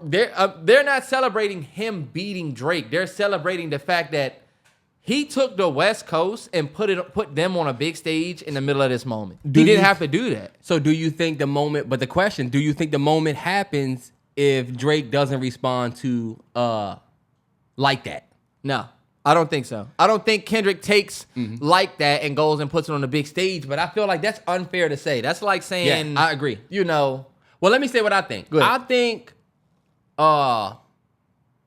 They're not celebrating him beating Drake. They're celebrating the fact that he took the West Coast and put them on a big stage in the middle of this moment. He didn't have to do that. So do you think the moment, but the question, do you think the moment happens if Drake doesn't respond to like that? No, I don't think so. I don't think Kendrick takes like that and goes and puts it on the big stage, but I feel like that's unfair to say. That's like saying, I agree. You know. Well, let me say what I think. I think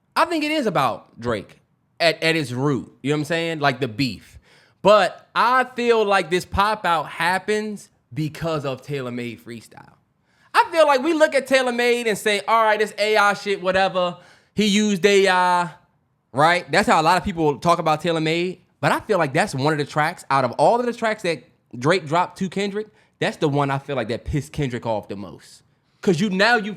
it is about Drake at its root. You know what I'm saying? Like the beef. But I feel like this pop out happens because of Taylor Made freestyle. I feel like we look at Taylor Made and say, all right, this AI shit, whatever. He used AI, right? That's how a lot of people talk about Taylor Made. But I feel like that's one of the tracks, out of all of the tracks that Drake dropped to Kendrick, that's the one I feel like that pissed Kendrick off the most. Cause you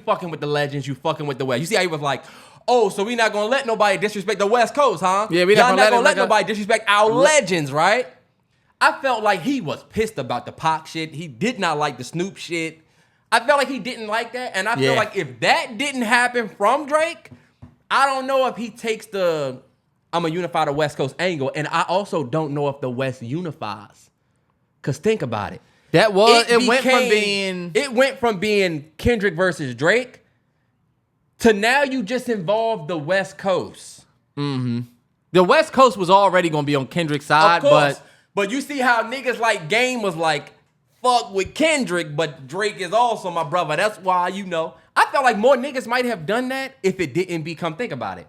fucking with the legends, you fucking with the West. You see how he was like, oh, so we not gonna let nobody disrespect the West Coast, huh? Yeah, we not gonna let nobody disrespect our legends, right? I felt like he was pissed about the Pac shit. He did not like the Snoop shit. I felt like he didn't like that, and I feel like if that didn't happen from Drake, I don't know if he takes the I'm gonna unify the West Coast angle, and I also don't know if the West unifies. Cause think about it. It went from being Kendrick versus Drake to now you just involved the West Coast. The West Coast was already gonna be on Kendrick's side, of course, but you see how niggas like Game was like, fuck fuck with Kendrick, but Drake is also my brother. That's why, I felt like more niggas might have done that if it didn't become, think about it.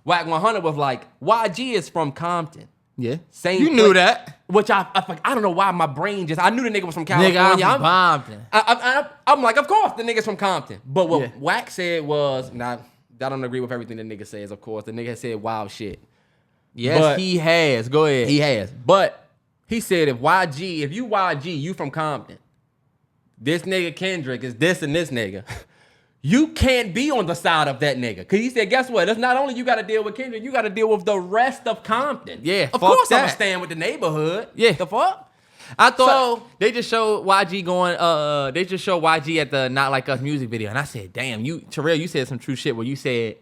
Wack 100 was like, YG is from Compton. Yeah. Same you knew that. Which I don't know why my brain I knew the nigga was from California. Nigga, I'm from Compton. I'm like, of course the nigga's from Compton. But what Wack said was, I don't agree with everything the nigga says, of course. The nigga said wild shit. Yes, but he has. Go ahead. He has. But he said if you YG, you from Compton. This nigga Kendrick is this and this nigga. You can't be on the side of that nigga. Because he said, guess what? It's not only you got to deal with Kendrick, you got to deal with the rest of Compton. Yeah, of course I'm going to stand with the neighborhood. Yeah. The fuck? I thought they just showed YG they just showed YG at the Not Like Us music video. And I said, damn, Terrell, you said some true shit where you said,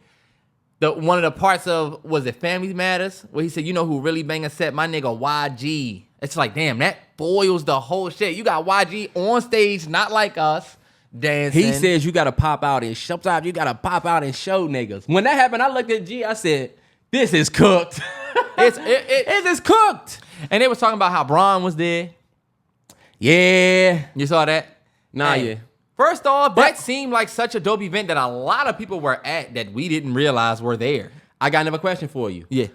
one of the parts of, was it Family Matters? Where he said, you know who really bang a set? My nigga YG. It's like, damn, that boils the whole shit. You got YG on stage, Not Like Us. Dancing. He says you gotta pop out and sometimes you gotta pop out and show niggas. When that happened, I looked at G. I said, "This is cooked. It is cooked." And they was talking about how Braun was there. Yeah, you saw that? Nah, yeah. First off, that seemed like such a dope event that a lot of people were at that we didn't realize were there. I got another question for you. Yeah.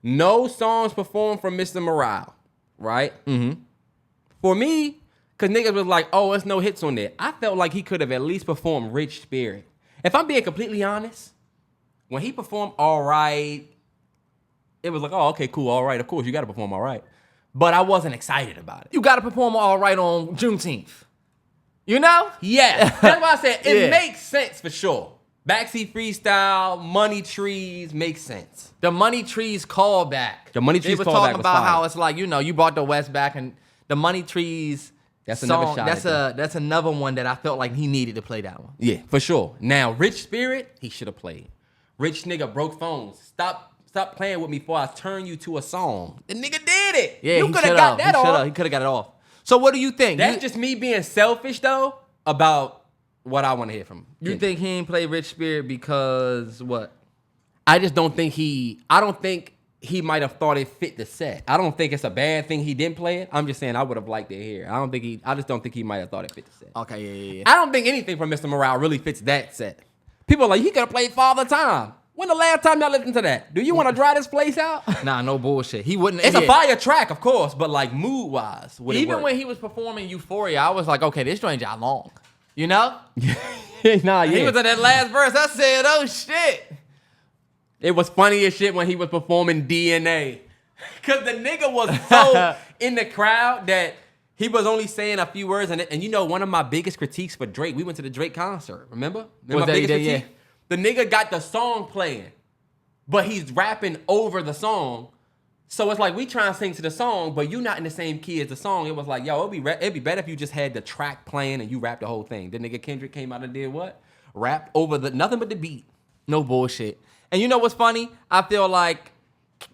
No songs performed from Mr. Morale, right? Mm-hmm. For me. Because niggas was like, oh, there's no hits on there. I felt like he could have at least performed Rich Spirit. If I'm being completely honest, when he performed All Right, it was like, oh, okay, cool, All Right. Of course, you got to perform All Right. But I wasn't excited about it. You got to perform All Right on Juneteenth. You know? Yeah. That's why I said it makes sense for sure. Backseat Freestyle, Money Trees makes sense. The Money Trees callback. The Money Trees callback was talking about fire. how it's like, you brought the West back and the Money Trees... That's song, another shot. That's another one that I felt like he needed to play that one. Yeah, for sure. Now, Rich Spirit, he should have played. Rich nigga broke phones. Stop playing with me before I turn you to a song. The nigga did it. Yeah, you could have got that off. He could have got it off. So what do you think? That's just me being selfish though about what I want to hear from him. You think he ain't play Rich Spirit because what? I just don't think I don't think he might have thought it fit the set. I don't think it's a bad thing he didn't play it. I'm just saying I would have liked it here. I just don't think he might have thought it fit the set. Okay, yeah. I don't think anything from Mr. Morale really fits that set. People are like, he could have played Father Time. When the last time y'all listened to that? Do you want to dry this place out? Nah, no bullshit. He wouldn't. It's a fire track, of course, but like mood-wise, even when he was performing Euphoria, I was like, okay, this joint y'all long. You know? Nah, yeah. He was in that last verse. I said, oh shit. It was funny as shit when he was performing DNA. Because the nigga was so in the crowd that he was only saying a few words. And one of my biggest critiques for Drake, we went to the Drake concert, remember? My biggest critique? Yeah. The nigga got the song playing, but he's rapping over the song. So it's like we trying to sing to the song, but you not in the same key as the song. It was like, yo, it'd be better if you just had the track playing and you rapped the whole thing. The nigga Kendrick came out and did what? Rapped over nothing but the beat. No bullshit. And you know what's funny? I feel like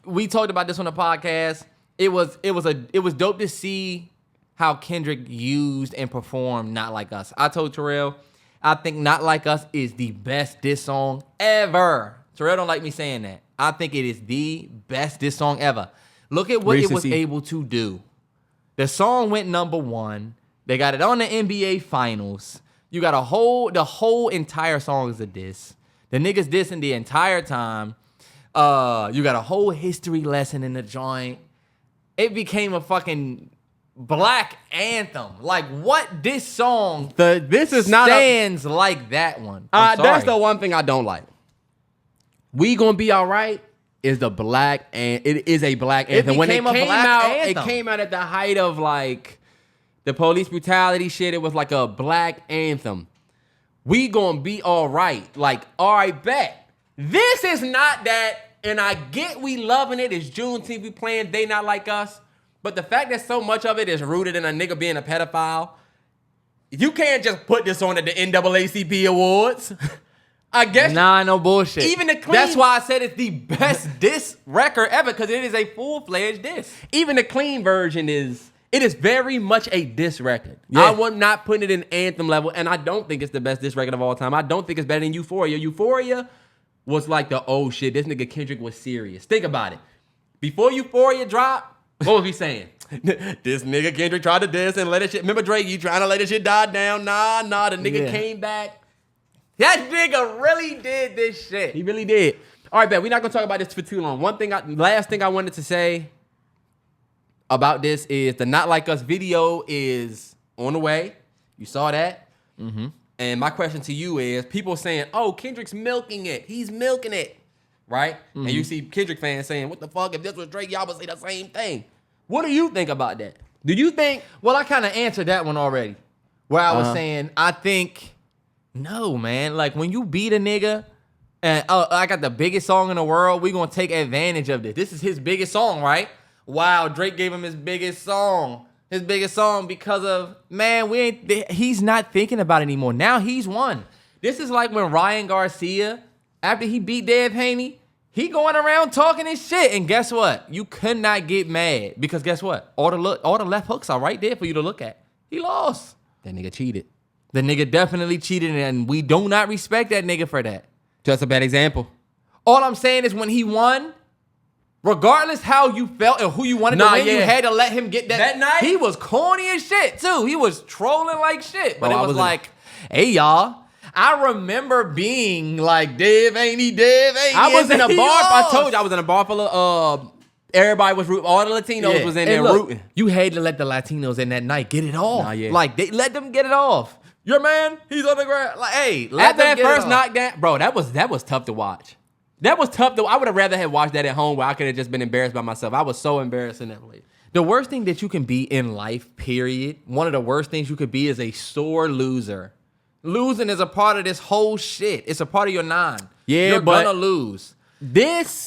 we talked about this on the podcast. It was dope to see how Kendrick used and performed Not Like Us. I told Terrell, I think Not Like Us is the best diss song ever. Terrell don't like me saying that. I think it is the best diss song ever. Look at what it was able to do. The song went #1. They got it on the NBA Finals. You got the whole entire song is a diss. The niggas dissing the entire time. You got a whole history lesson in the joint. It became a fucking black anthem. Like, what diss song stands like that one? That's the one thing I don't like. We Gonna Be Alright is the black, and it is a black anthem. When it came out at the height of like the police brutality shit. It was like a black anthem. We Gonna Be Alright. Like, all right, bet. This is not that, and I get we loving it. It's Juneteenth, we playing They Not Like Us. But the fact that so much of it is rooted in a nigga being a pedophile, you can't just put this on at the NAACP Awards. I guess. Nah, no bullshit. Even the clean. That's why I said it's the best diss record ever, because it is a full-fledged diss. Even the clean version is very much a diss record. Yeah. I would not put it in anthem level, and I don't think it's the best diss record of all time. I don't think it's better than Euphoria. Euphoria was like this nigga Kendrick was serious. Think about it. Before Euphoria dropped, what was he saying? This nigga Kendrick tried to diss and let it shit. Remember Drake, you trying to let this shit die down? Nah, the nigga came back. That nigga really did this shit. He really did. All right, bet. We're not gonna talk about this for too long. Last thing I wanted to say about this is the Not Like Us video is on the way. You saw that. Mm-hmm. And my question to you is, people saying, "Oh, Kendrick's milking it. He's milking it," right? Mm-hmm. And you see Kendrick fans saying, "What the fuck? If this was Drake, y'all would say the same thing." What do you think about that? Do you think? Well, I kind of answered that one already, where I was saying, I think, no, man. Like, when you beat a nigga, and I got the biggest song in the world, we gonna take advantage of this. This is his biggest song, right? Wow, Drake gave him his biggest song. Because of, man, he's not thinking about it anymore. Now he's won. This is like when Ryan Garcia, after he beat Dev Haney, he going around talking his shit. And guess what? You could not get mad because guess what? All the left hooks are right there for you to look at. He lost. That nigga cheated. The nigga definitely cheated, and we do not respect that nigga for that. Just a bad example. All I'm saying is when he won, regardless how you felt and who you wanted to win, you had to let him get that. That night? He was corny as shit, too. He was trolling like shit. But it was like, hey, y'all, I remember being like, Dev ain't he. I was in a bar. I told you, I was in a bar full of, everybody was rooting. All the Latinos was in there rooting. You had to let the Latinos in that night get it off. Yeah. Like, they let them get it off. Your man, he's on the ground. Like, hey, after that first knockdown, bro, that was tough to watch. That was tough though. I would have rather had watched that at home where I could have just been embarrassed by myself. I was so embarrassed in that place. The worst thing that you can be in life, period, one of the worst things you could be is a sore loser. Losing is a part of this whole shit. It's a part of your nine. Yeah, you're gonna lose.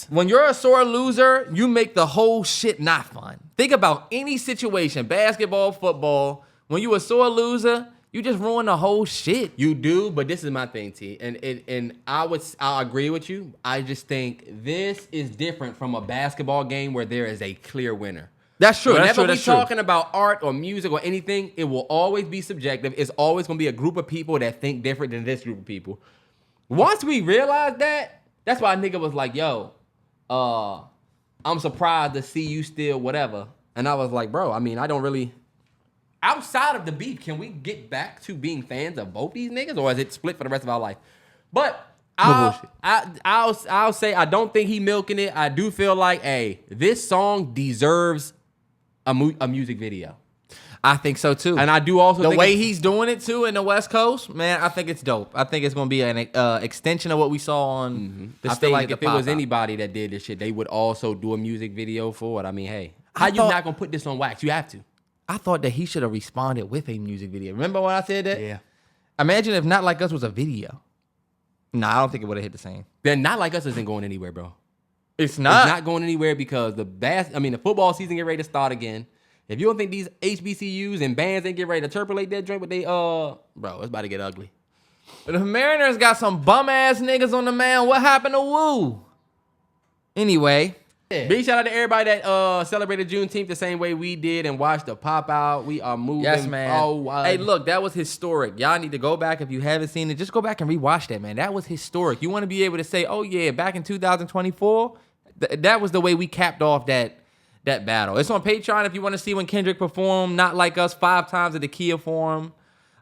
When you're a sore loser, you make the whole shit not fun. Think about any situation, basketball, football. When you a sore loser, you just ruin the whole shit. You do, but this is my thing, T. And I'll agree with you. I just think this is different from a basketball game where there is a clear winner. That's true. Whenever we're talking about art or music or anything, it will always be subjective. It's always going to be a group of people that think different than this group of people. Once we realize that, that's why a nigga was like, yo, I'm surprised to see you still whatever. And I was like, bro, I mean, I don't really... Outside of the beef, can we get back to being fans of both these niggas, or is it split for the rest of our life? But I'll say I don't think he milking it. I do feel like, hey, this song deserves a music video. I think so too, and I do also the think way he's doing it too in the West Coast, man. I think it's dope. I think it's gonna be an extension of what we saw on the stage. I feel like if it was anybody that did this shit, they would also do a music video for it. I mean, hey, how you not gonna put this on wax? You have to. I thought that he should have responded with a music video. Remember when I said that? Yeah. Imagine if Not Like Us was a video. Nah, I don't think it would have hit the same. Then Not Like Us isn't going anywhere, bro. It's not. It's not going anywhere because the football season get ready to start again. If you don't think these HBCUs and bands ain't get ready to interpolate that drink, but they bro, it's about to get ugly. The Mariners got some bum ass niggas on the mound. What happened to Woo? Anyway. Yeah. Big shout out to everybody that celebrated Juneteenth the same way we did and watched the pop out. We are moving. Yes, man. Hey, look, that was historic. Y'all need to go back if you haven't seen it. Just go back and rewatch that, man. That was historic. You want to be able to say, oh yeah, back in 2024, that was the way we capped off that battle. It's on Patreon if you want to see when Kendrick performed Not Like Us 5 times at the Kia Forum.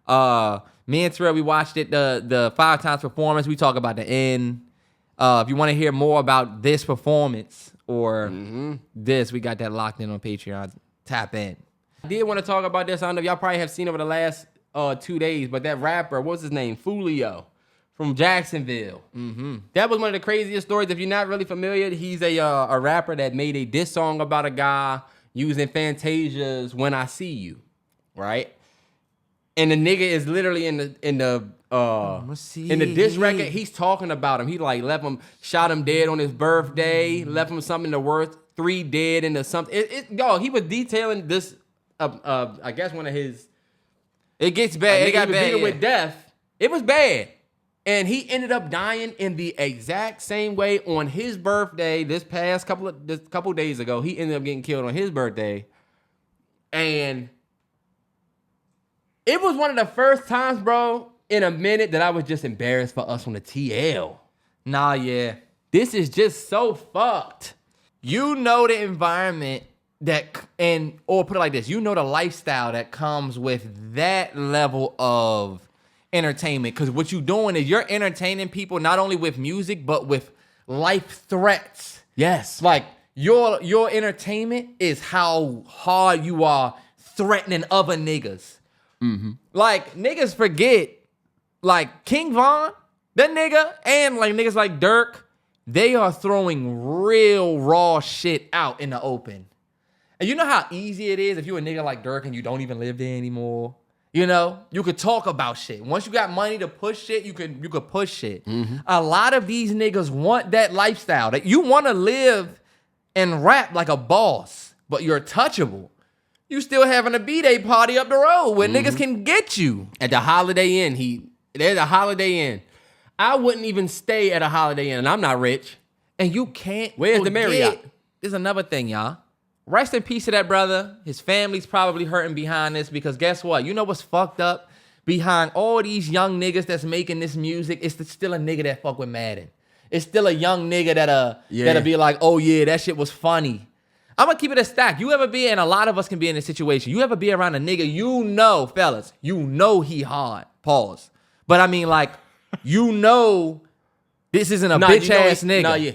Me and Terrell, we watched it the 5 times performance. We talk about the end. If you want to hear more about this performance or this, we got that locked in on Patreon. Tap in. I did want to talk about this. I don't know if y'all probably have seen over the last 2 days, but that rapper, what's his name? Fulio from Jacksonville. That was one of the craziest stories. If you're not really familiar, he's a rapper that made a diss song about a guy using Fantasia's "When I See You," right? And the nigga is literally in the diss record, he's talking about him. He like shot him dead on his birthday, left him something to worth 3 dead into something. He was detailing this. I guess one of his. It gets bad. It got bad with death. It was bad, and he ended up dying in the exact same way on his birthday. This couple days ago, he ended up getting killed on his birthday, and it was one of the first times, bro, in a minute that I was just embarrassed for us on the TL. Nah, yeah. This is just so fucked. You know the environment or put it like this, you know the lifestyle that comes with that level of entertainment. Because what you're doing is you're entertaining people not only with music, but with life threats. Yes. Like your entertainment is how hard you are threatening other niggas. Mm-hmm. Like niggas forget, like King Von, that nigga, and like niggas like Dirk, they are throwing real raw shit out in the open. And you know how easy it is if you're a nigga like Dirk and you don't even live there anymore? You know, you could talk about shit. Once you got money to push shit, you could push shit. Mm-hmm. A lot of these niggas want that lifestyle. That you want to live and rap like a boss, but you're touchable. You still having a B-Day party up the road where niggas can get you. At the Holiday Inn, there's a Holiday Inn. I wouldn't even stay at a Holiday Inn, and I'm not rich. And you can't. Where's the Marriott? There's another thing, y'all. Rest in peace to that brother. His family's probably hurting behind this because guess what? You know what's fucked up? Behind all these young niggas that's making this music, it's still a nigga that fuck with Madden. It's still a young nigga that'll be like, oh yeah, that shit was funny. I'm gonna keep it a stack. You ever be, and a lot of us can be in this situation, you ever be around a nigga, you know, fellas, you know he hard. Pause. But I mean, like, you know this isn't a bitch ass nigga. Nah, yeah.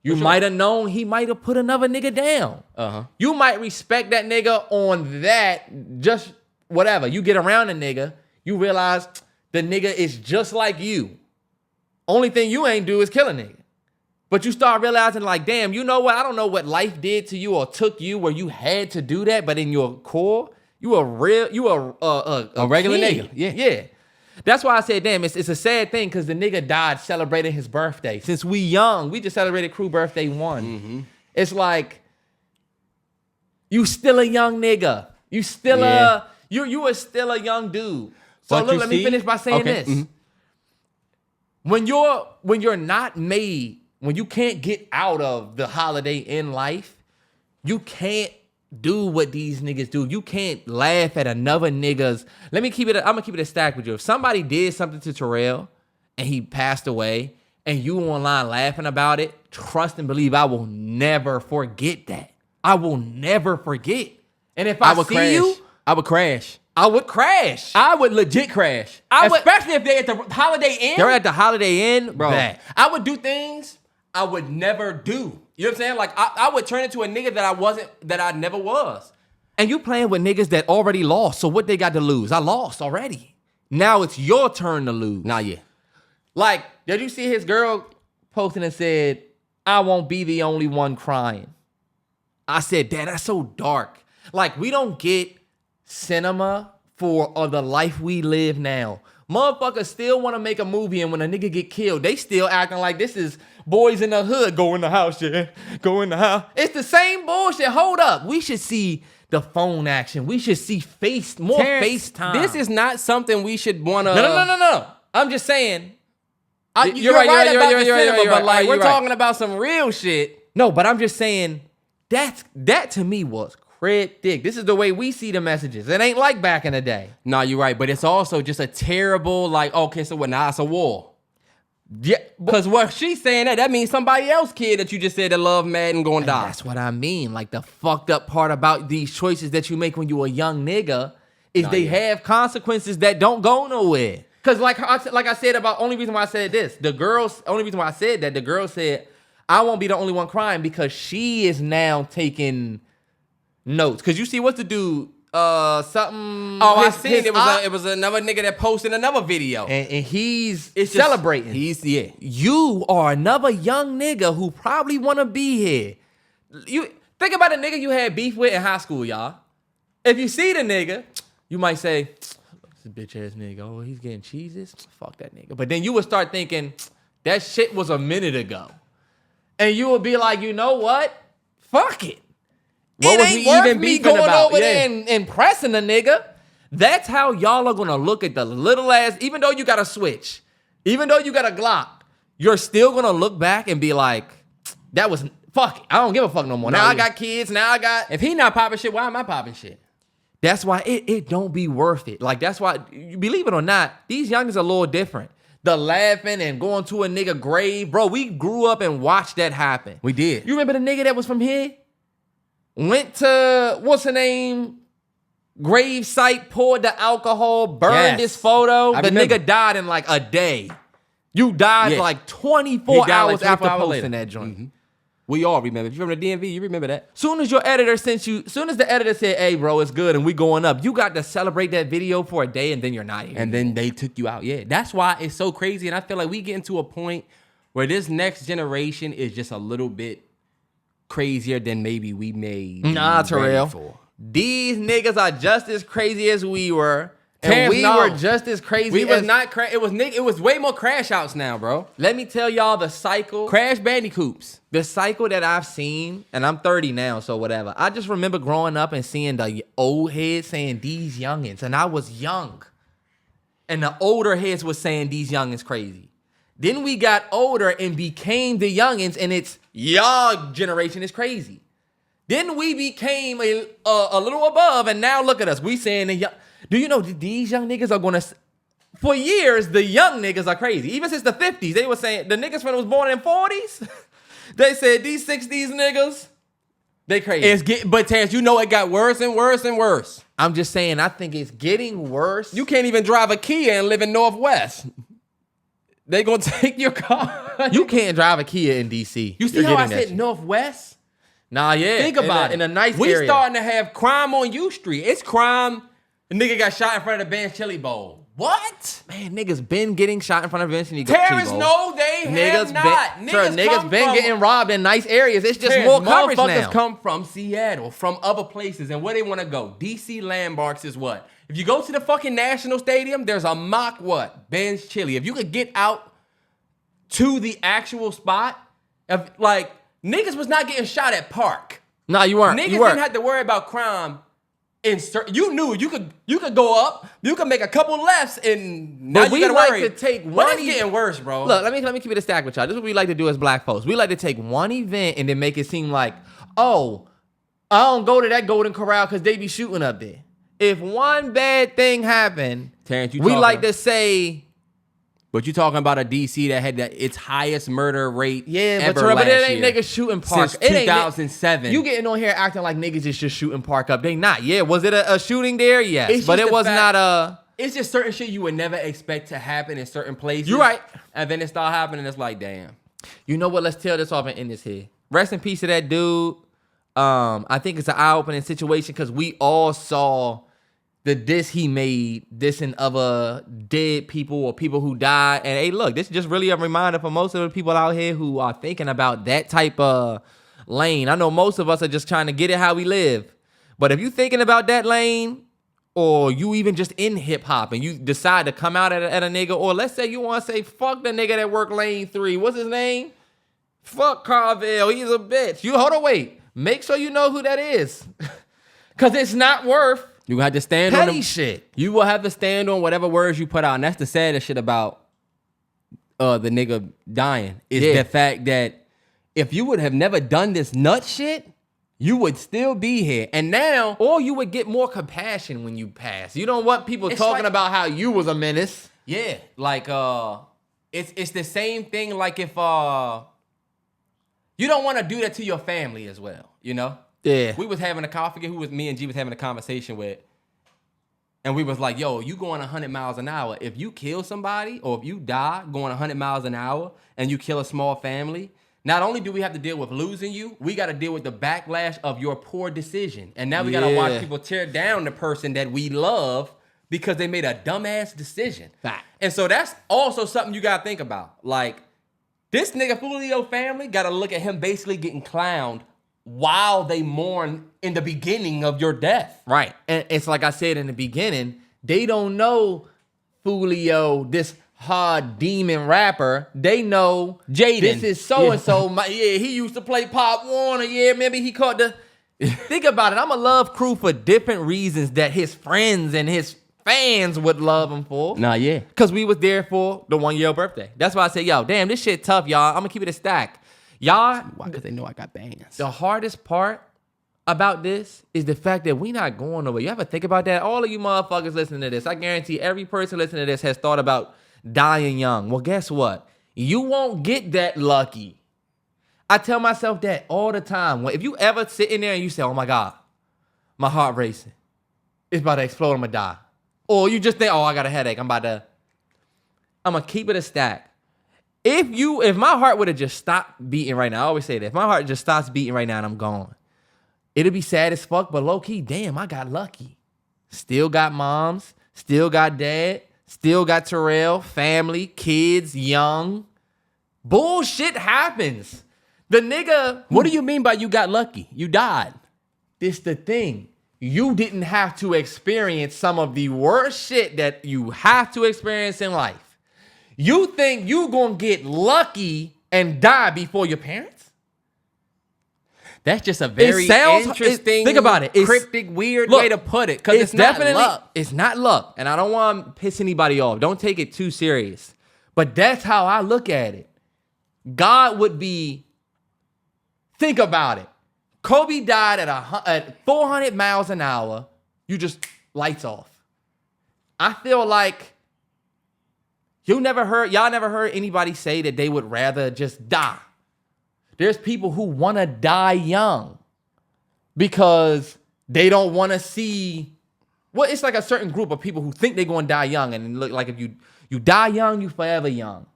You might have known he might have put another nigga down. Uh-huh. You might respect that nigga on that, just whatever. You get around a nigga, you realize the nigga is just like you. Only thing you ain't do is kill a nigga. But you start realizing like, damn, you know what? I don't know what life did to you or took you where you had to do that, but in your core, you a regular nigga. Yeah. That's why I said, damn, it's a sad thing because the nigga died celebrating his birthday. Since we young, we just celebrated Krew birthday 1. Mm-hmm. It's like, you still a young nigga. You still you are still a young dude. So look, let me finish by saying this. Mm-hmm. When you're not made, when you can't get out of the Holiday Inn life, you can't do what these niggas do. You can't laugh at another nigga's. I'm gonna keep it a stack with you. If somebody did something to Terrell and he passed away and you online laughing about it, trust and believe I will never forget that. I will never forget. And if I see you, I would crash. I would crash. I would legit crash. Especially if they're at the Holiday Inn. They're at the Holiday Inn, bro. I would do things I would never do. You know what I'm saying? Like, I would turn into a nigga that I never was. And you playing with niggas that already lost. So what they got to lose? I lost already. Now it's your turn to lose. Nah, yeah. Like, did you see his girl posting and said, I won't be the only one crying? I said, Dad, that's so dark. Like, we don't get cinema for the life we live now. Motherfuckers still want to make a movie, and when a nigga get killed, they still acting like this is Boys in the Hood. Go in the house, yeah. Go in the house. It's the same bullshit. Hold up. We should see the phone action. We should see more FaceTime. This is not something we should want to... No. I'm just saying. You're right about the cinema, but like we're talking about some real shit. No, but I'm just saying that to me was cryptic. This is the way we see the messages. It ain't like back in the day. No, you're right. But it's also just a terrible, like, okay, so what now? It's a war. Yeah. Because what she's saying that means somebody else kid that you just said that love Madden gonna die. That's what I mean. Like the fucked up part about these choices that you make when you a young nigga is have consequences that don't go nowhere. Because like I said about only reason why I said this, the girl said, I won't be the only one crying because she is now taking notes. Because you see what's the dude, something. Oh, I seen it was another nigga that posted another video. And he's celebrating. You are another young nigga who probably want to be here. You think about a nigga you had beef with in high school, y'all. If you see the nigga, you might say, this bitch ass nigga, oh, he's getting cheeses? Fuck that nigga. But then you would start thinking, that shit was a minute ago. And you would be like, you know what? Fuck it. What was we even beefing going about? Over there and pressing a nigga. That's how y'all are gonna look at the little ass. Even though you got a switch, even though you got a Glock, you're still gonna look back and be like, "That was fuck it. I don't give a fuck no more. Now I got kids. Now I got. If he not popping shit, why am I popping shit? That's why it don't be worth it. Like that's why, believe it or not, these youngins are a little different. The laughing and going to a nigga grave, bro. We grew up and watched that happen. We did. You remember the nigga that was from here? went to, what's her name? Grave site, poured the alcohol, burned his photo. The nigga died in like a day. You died like 24 hours after posting that joint. Mm-hmm. We all remember. If you remember the DMV, you remember that. Soon as the editor said, hey, bro, it's good and we going up, you got to celebrate that video for a day and then you're not here. And then they took you out. Yeah, that's why it's so crazy. And I feel like we getting to a point where this next generation is just a little bit crazier than maybe we made. Nah, Terrell. These niggas are just as crazy as we were. And we were just as crazy. We was not crazy. It was way more crash outs now, bro. Let me tell y'all the cycle. Crash Bandicoots. The cycle that I've seen, and I'm 30 now, so whatever. I just remember growing up and seeing the old heads saying these youngins, and I was young. And the older heads was saying these youngins crazy. Then we got older and became the youngins, and it's y'all generation is crazy. Then we became a little above, and now look at us. We saying the young. Do you know these young niggas are gonna? For years, the young niggas are crazy. Even since the 50s, they were saying the niggas when was born in 40s. They said these 60s niggas, they crazy. But Terrance, you know it got worse and worse and worse. I'm just saying, I think it's getting worse. You can't even drive a Kia and live in Northwest. They gonna take your car. You can't drive a Kia in DC. You see how I said Northwest? Nah, yeah. Think about it. In a nice area. We starting to have crime on U Street. It's crime. A nigga got shot in front of the Ben's Chili Bowl. What? Man, niggas been getting shot in front of Ben's Chili Bowl. Terrance, no, they have not. Niggas been getting robbed in nice areas. It's just more coverage now. Motherfuckers come from Seattle, from other places, and where they want to go. DC landmarks is what? If you go to the fucking National Stadium, there's a mock what? Ben's Chili. If you could get out to the actual spot, niggas was not getting shot at Park. Nah, you weren't. Niggas didn't have to worry about crime. You knew you could go up, you could make a couple lefts, and now you gotta worry. To take one. But it's getting worse, bro. Look, let me keep it a stack with y'all. This is what we like to do as black folks. We like to take one event and then make it seem like, oh, I don't go to that Golden Corral because they be shooting up there. If one bad thing happened, Terrance, we like to say. But you talking about a DC that had its highest murder rate but it ain't niggas shooting Park. Since 2007. You getting on here acting like niggas is just shooting Park up. They not. Yeah, was it a shooting there? Yes. But it was not a... It's just certain shit you would never expect to happen in certain places. You're right. And then it start happening, it's like, damn. You know what? Let's tell this off and end this here. Rest in peace to that dude. I think it's an eye-opening situation because we all saw... the diss he made, dissing other dead people or people who died. And hey, look, this is just really a reminder for most of the people out here who are thinking about that type of lane. I know most of us are just trying to get it how we live. But if you thinking about that lane, or you even just in hip hop and you decide to come out at a nigga, or let's say you want to say, fuck the nigga that worked lane 3. What's his name? Fuck Carvel. He's a bitch. Hold on, wait. Make sure you know who that is. Because it's not worth you have to stand petty shit. You will have to stand on whatever words you put out. And that's the saddest shit about the nigga dying. Is the fact that if you would have never done this nut shit, you would still be here. And now... or you would get more compassion when you pass. You don't want people talking about how you was a menace. Yeah. Like, it's the same thing like if... you don't want to do that to your family as well, you know? Yeah. We was having I forget who was me and G was having a conversation with. And we was like, yo, you going 100 miles an hour. If you kill somebody or if you die going 100 miles an hour and you kill a small family, not only do we have to deal with losing you, we got to deal with the backlash of your poor decision. And now we got to watch people tear down the person that we love because they made a dumbass decision. Fact. And so that's also something you got to think about. Like, this nigga Fulio family got to look at him basically getting clowned while they mourn in the beginning of your death. Right. And it's like I said in the beginning, they don't know Fulio, this hard demon rapper. They know Jaden. This is so-and-so. He used to play Pop Warner. Yeah, maybe he caught the... Think about it. I'm going to love Krew for different reasons that his friends and his fans would love him for. Nah, yeah. Because we was there for the 1-year birthday. That's why I say, yo, damn, this shit tough, y'all. I'm going to keep it a stack. Y'all, why? Because they know I got bands. The hardest part about this is the fact that we not going nowhere. You ever think about that? All of you motherfuckers listening to this, I guarantee every person listening to this has thought about dying young. Well, guess what? You won't get that lucky. I tell myself that all the time. If you ever sit in there and you say, oh my God, my heart racing. It's about to explode, I'm gonna die. Or you just think, oh, I got a headache. I'm gonna keep it a stack. If my heart would have just stopped beating right now, I always say that. If my heart just stops beating right now and I'm gone, it'll be sad as fuck, but low key, damn, I got lucky. Still got moms, still got dad, still got Terrell, family, kids, young. Bullshit happens. The nigga. What do you mean by you got lucky? You died. This the thing. You didn't have to experience some of the worst shit that you have to experience in life. You think you gonna get lucky and die before your parents? That's just a very interesting, think about it. Cryptic, weird way to put it. Because it's not luck. It's not luck. And I don't want to piss anybody off. Don't take it too serious. But that's how I look at it. God would be, think about it. Kobe died at 400 miles an hour. You just lights off. I feel like y'all never heard anybody say that they would rather just die. There's people who want to die young because they don't want to see. Well, it's like a certain group of people who think they're going to die young, and look like if you die young, you forever young.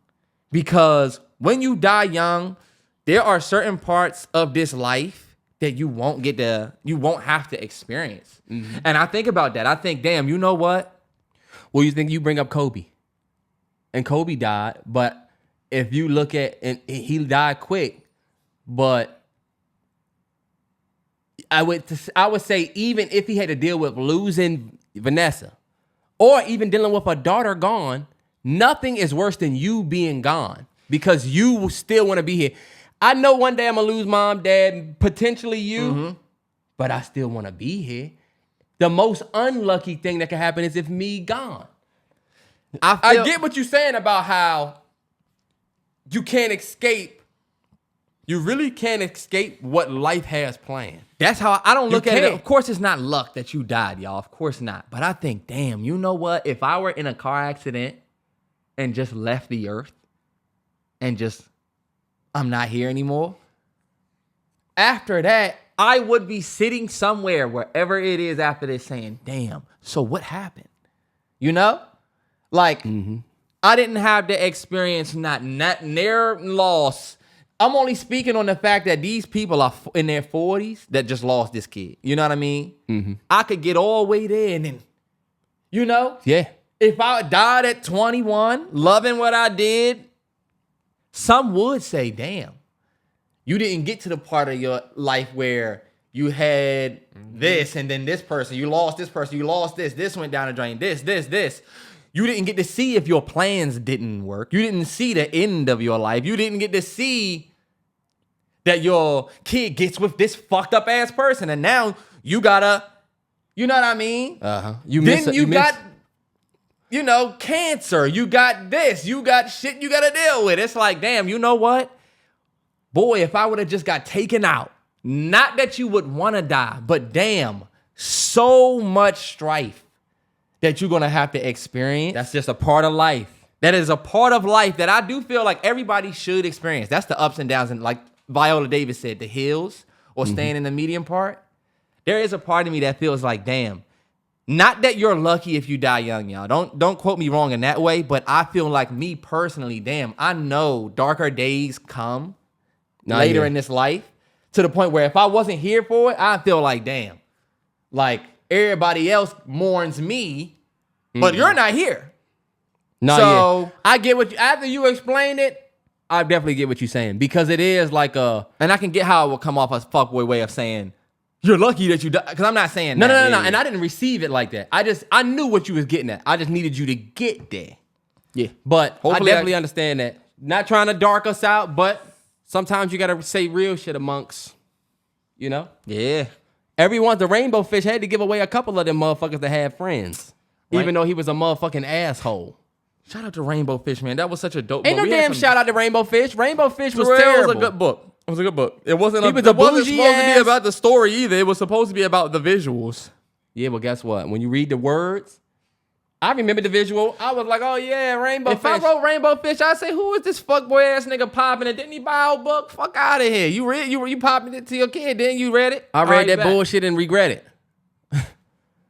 Because when you die young, there are certain parts of this life that you won't have to experience. Mm-hmm. And I think about that. I think, damn, you know what? Well, you think you bring up Kobe, and Kobe died, but if you look at, and he died quick. But I would say even if he had to deal with losing Vanessa or even dealing with a daughter gone, nothing is worse than you being gone because you still want to be here. I know one day I'm going to lose mom, dad, potentially you, but I still want to be here. The most unlucky thing that can happen is if me gone. I get what you're saying about how you can't escape. You really can't escape what life has planned. That's how I don't look at it. Of course, it's not luck that you died, y'all. Of course not. But I think, damn, you know what? If I were in a car accident and just left the earth and just, I'm not here anymore. After that, I would be sitting somewhere, wherever it is after this, saying, damn, so what happened? You know? Like, I didn't have the experience, not near loss. I'm only speaking on the fact that these people are in their 40s that just lost this kid. You know what I mean? Mm-hmm. I could get all the way there and then, you know? Yeah. If I died at 21, loving what I did, some would say, damn, you didn't get to the part of your life where you had this and then this person, you lost this person, you lost this went down the drain, this. You didn't get to see if your plans didn't work. You didn't see the end of your life. You didn't get to see that your kid gets with this fucked up ass person. And now you gotta, you know what I mean? Uh-huh. You got cancer. You got this. You got shit you gotta deal with. It's like, damn, you know what? Boy, if I would have just got taken out, not that you would want to die, but damn, so much strife that you're going to have to experience. That's just a part of life. That is a part of life that I do feel like everybody should experience. That's the ups and downs. And like Viola Davis said, the hills or staying in the medium part. There is a part of me that feels like, damn, not that you're lucky if you die young, y'all. Don't quote me wrong in that way. But I feel like me personally, damn, I know darker days come later in this life to the point where if I wasn't here for it, I feel like, damn, like, everybody else mourns me, but you're not here. No, so I get what after you explain it, I definitely get what you're saying because it is like and I can get how it will come off as fuckboy way of saying you're lucky that you died. Because I'm not saying that. No. And I didn't receive it like that. I knew what you was getting at. I just needed you to get there. Yeah, but hopefully I definitely understand that. Not trying to dark us out, but sometimes you gotta say real shit amongst, you know. Yeah. The rainbow fish had to give away a couple of them motherfuckers that had friends. Right. Even though he was a motherfucking asshole. Shout out to Rainbow Fish, man. That was such a dope book. Ain't no damn shout out to Rainbow Fish. Rainbow Fish was terrible. It was a good book. It was a good book. It wasn't supposed to be about the story either. It was supposed to be about the visuals. Yeah, but guess what? When you read the words, I remember the visual. I was like, oh yeah, rainbow If fish. I wrote Rainbow Fish, I'd say, who is this fuckboy ass nigga popping it? Didn't he buy our book? Fuck out of here. You popping it to your kid, didn't you read it? I read that bullshit and regret it.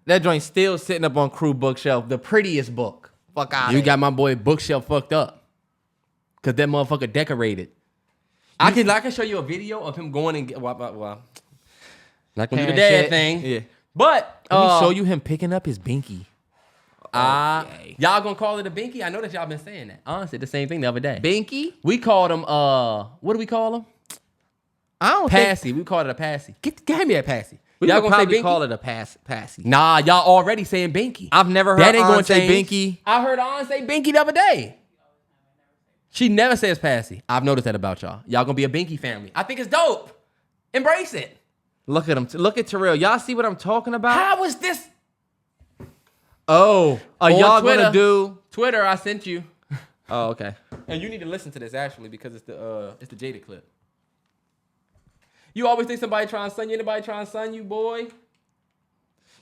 That joint still sitting up on Krew bookshelf, the prettiest book. Fuck out of here. You got my boy bookshelf fucked up. Cause that motherfucker decorated. I can show you a video of him going and well not gonna do the dad thing. Yeah. But Let me show you him picking up his binky. Y'all gonna call it a binky? I know that y'all been saying that. Honestly, the same thing the other day. Binky? We called him what do we call him? I don't Passy. We called it a passy. Give me that passy. We Y'all would gonna say probably binky? call it a passy. Nah, y'all already saying binky. I've never heard that ain't Aunt gonna say change. binky. I heard Aunt say binky the other day. She never says passy. I've noticed that about y'all. Y'all gonna be a binky family. I think it's dope. Embrace it. Look at him. Look at Terrell. Y'all see what I'm talking about? How was this? Oh, are On y'all Twitter. gonna do? Twitter, I sent you. Oh, okay. And you need to listen to this actually because it's the Jayda clip. You always think somebody trying to sun you, anybody trying to sun you, boy?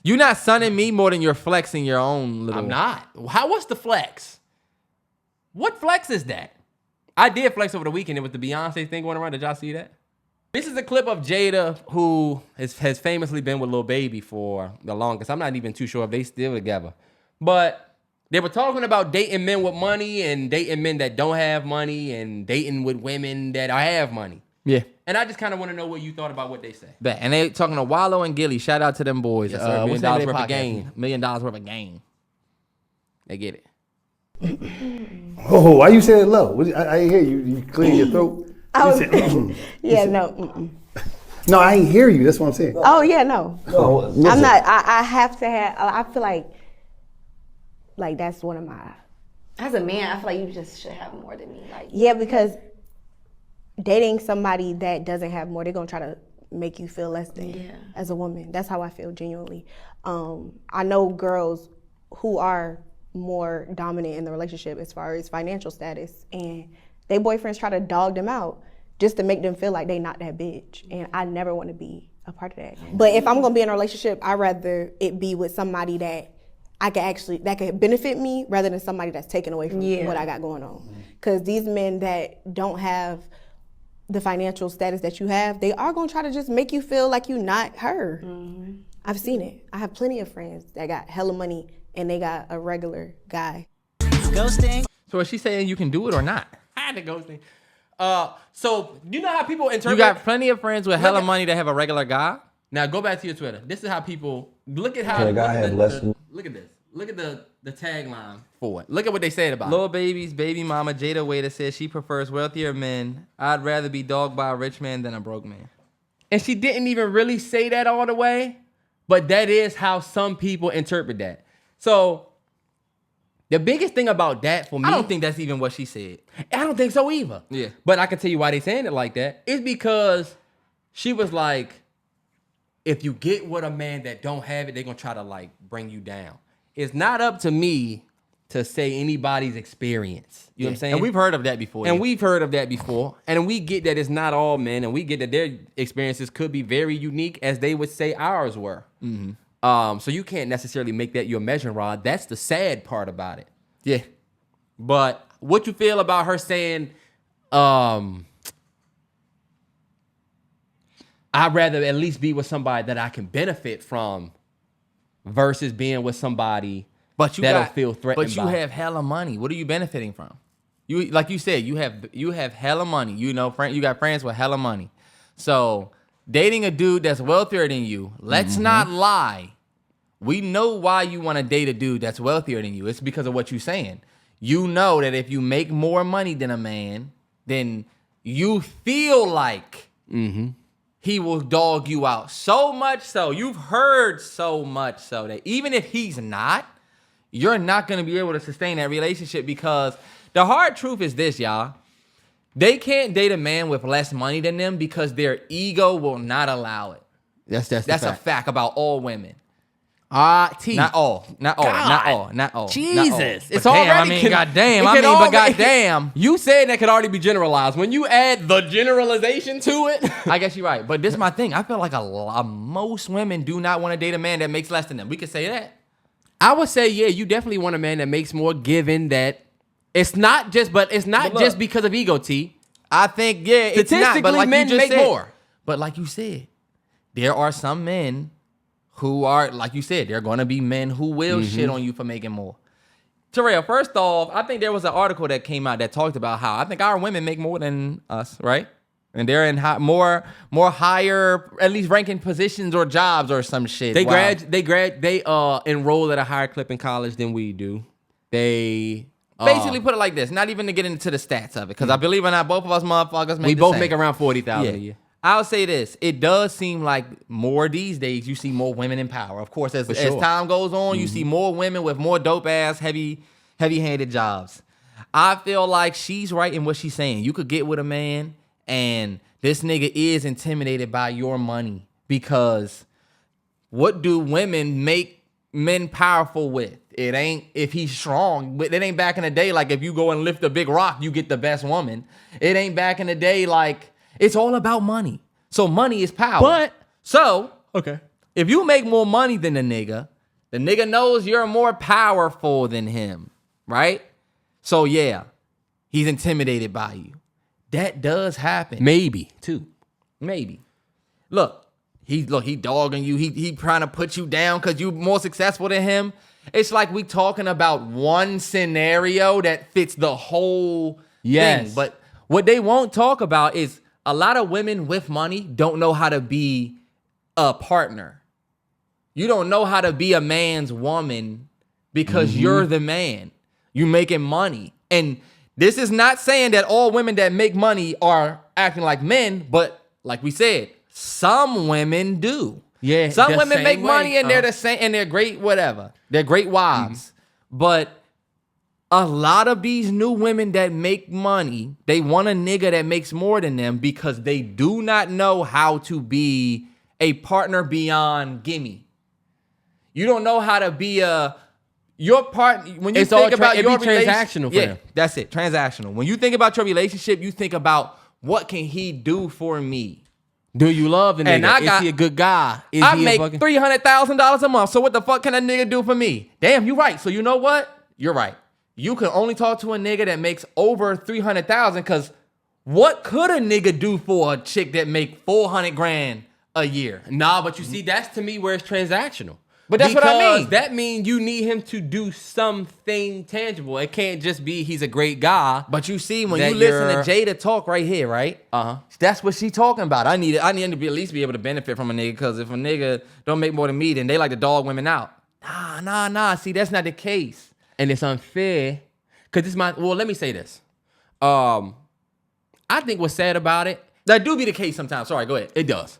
You're not sunning me more than you're flexing your own little. I'm not. What's the flex? What flex is that? I did flex over the weekend. It was the Beyonce thing going around. Did y'all see that? This is a clip of Jayda, who has famously been with Lil Baby for the longest. I'm not even too sure if they still together. But they were talking about dating men with money and dating men that don't have money and dating with women that have money. Yeah. And I just kind of want to know what you thought about what they say. Bet. And they talking to Wallow and Gilly. Shout out to them boys. Yes, sir. $1 What's million the name of worth of their game. podcast? $1 million worth of game. They get it. Oh, why you say it low? I ain't hear you. You clear your throat. I was, You said, yeah, no. Mm-mm. no, I ain't hear you. That's what I'm saying. Oh, yeah, no. No, I'm not. I have to have. I feel like that's one of my. As a man, I feel like you just should have more than me. Like, Yeah, because dating somebody that doesn't have more, they're gonna try to make you feel less than. Yeah. As a woman, that's how I feel genuinely. I know girls who are more dominant in the relationship as far as financial status, and their boyfriends try to dog them out just to make them feel like they not that bitch. And I never want to be a part of that. But if I'm gonna be in a relationship, I'd rather it be with somebody that that could benefit me rather than somebody that's taken away from what I got going on. Because these men that don't have the financial status that you have, they are gonna try to just make you feel like you're not her. Mm-hmm. I've seen it. I have plenty of friends that got hella money and they got a regular guy. Ghosting. So is she saying you can do it or not? I had to ghosting. So you know how people interpret. You got plenty of friends with hella money that have a regular guy? Now go back to your Twitter. This is how people look at how. Can a guy have less than- Look at this. Look at the tagline for it. Look at what they said about it. Lil Baby's baby mama Jayda Wada says she prefers wealthier men. I'd rather be dogged by a rich man than a broke man. And she didn't even really say that all the way, but that is how some people interpret that. So the biggest thing about that for me, I don't think that's even what she said. I don't think so either. Yeah. But I can tell you why they saying it like that. It's because she was like, if you get with a man that don't have it, they're gonna try to like bring you down. It's not up to me to say anybody's experience. You know what I'm saying? And we've heard of that before. And we've heard of that before. And we get that it's not all men, and we get that their experiences could be very unique, as they would say ours were. Mm-hmm. So you can't necessarily make that your measuring rod. That's the sad part about it. Yeah. But what you feel about her saying, I'd rather at least be with somebody that I can benefit from versus being with somebody But you that'll got, feel threatened But you by. have hella money. What are you benefiting from? You like you said, you have hella money. You know, you got friends with hella money. So dating a dude that's wealthier than you, let's not lie. We know why you want to date a dude that's wealthier than you. It's because of what you're saying. You know that if you make more money than a man, then you feel like he will dog you out. So much so, you've heard so much so that even if he's not, you're not going to be able to sustain that relationship, because the hard truth is this, y'all. They can't date a man with less money than them because their ego will not allow it. That's a fact about all women. T. Not all. Jesus. It's already goddamn. Goddamn. You said that could already be generalized. When you add the generalization to it. I guess you're right. But this is my thing. I feel like most women do not want to date a man that makes less than them. We could say that. I would say, yeah, you definitely want a man that makes more, given that it's not just because of ego, T. I think, yeah, it's not. But Statistically, like men you just make said, more. But like you said, there are some men who are, like you said, there are going to be men who will shit on you for making more. Terrell, first off, I think there was an article that came out that talked about how I think our women make more than us, right? And they're in more higher, at least ranking positions or jobs or some shit. They enroll at a higher clip in college than we do. They basically put it like this, not even to get into the stats of it, because I believe or not, both of us motherfuckers make the same. make around 40,000 a year. I'll say this. It does seem like more these days you see more women in power. Of course, as time goes on, you see more women with more dope-ass, heavy-handed jobs. I feel like she's right in what she's saying. You could get with a man and this nigga is intimidated by your money, because what do women make men powerful with? It ain't if he's strong. It ain't back in the day like if you go and lift a big rock, you get the best woman. It ain't back in the day like it's all about money. So money is power. But If you make more money than the nigga knows you're more powerful than him, right? So yeah, he's intimidated by you. That does happen. Maybe, too. Maybe. Look, he dogging you. He trying to put you down because you more successful than him. It's like we talking about one scenario that fits the whole thing. But what they won't talk about is a lot of women with money don't know how to be a partner. You don't know how to be a man's woman because you're the man. You're making money. And this is not saying that all women that make money are acting like men, but like we said, some women do. Yeah. Some women make money and they're the same and they're great, whatever. They're great wives. But a lot of these new women that make money, they want a nigga that makes more than them because they do not know how to be a partner beyond gimme. You don't know how to be your partner. When you think about your transactional for them. That's it, transactional. When you think about your relationship, you think about what can he do for me? Do you love the nigga? Is he a good guy? I make $300,000 a month. So what the fuck can a nigga do for me? Damn, you're right. So you know what? You're right. You can only talk to a nigga that makes over $300,000 because what could a nigga do for a chick that make $400,000 a year? Nah, but you see, that's to me where it's transactional. But that's what I mean. That means you need him to do something tangible. It can't just be he's a great guy. But you see, when you listen to Jayda talk right here, right? That's what she talking about. I need to be at least be able to benefit from a nigga, because if a nigga don't make more than me, then they like to dog women out. Nah. See, that's not the case. And it's unfair. Because let me say this. I think what's sad about it. That do be the case sometimes. Sorry, go ahead. It does.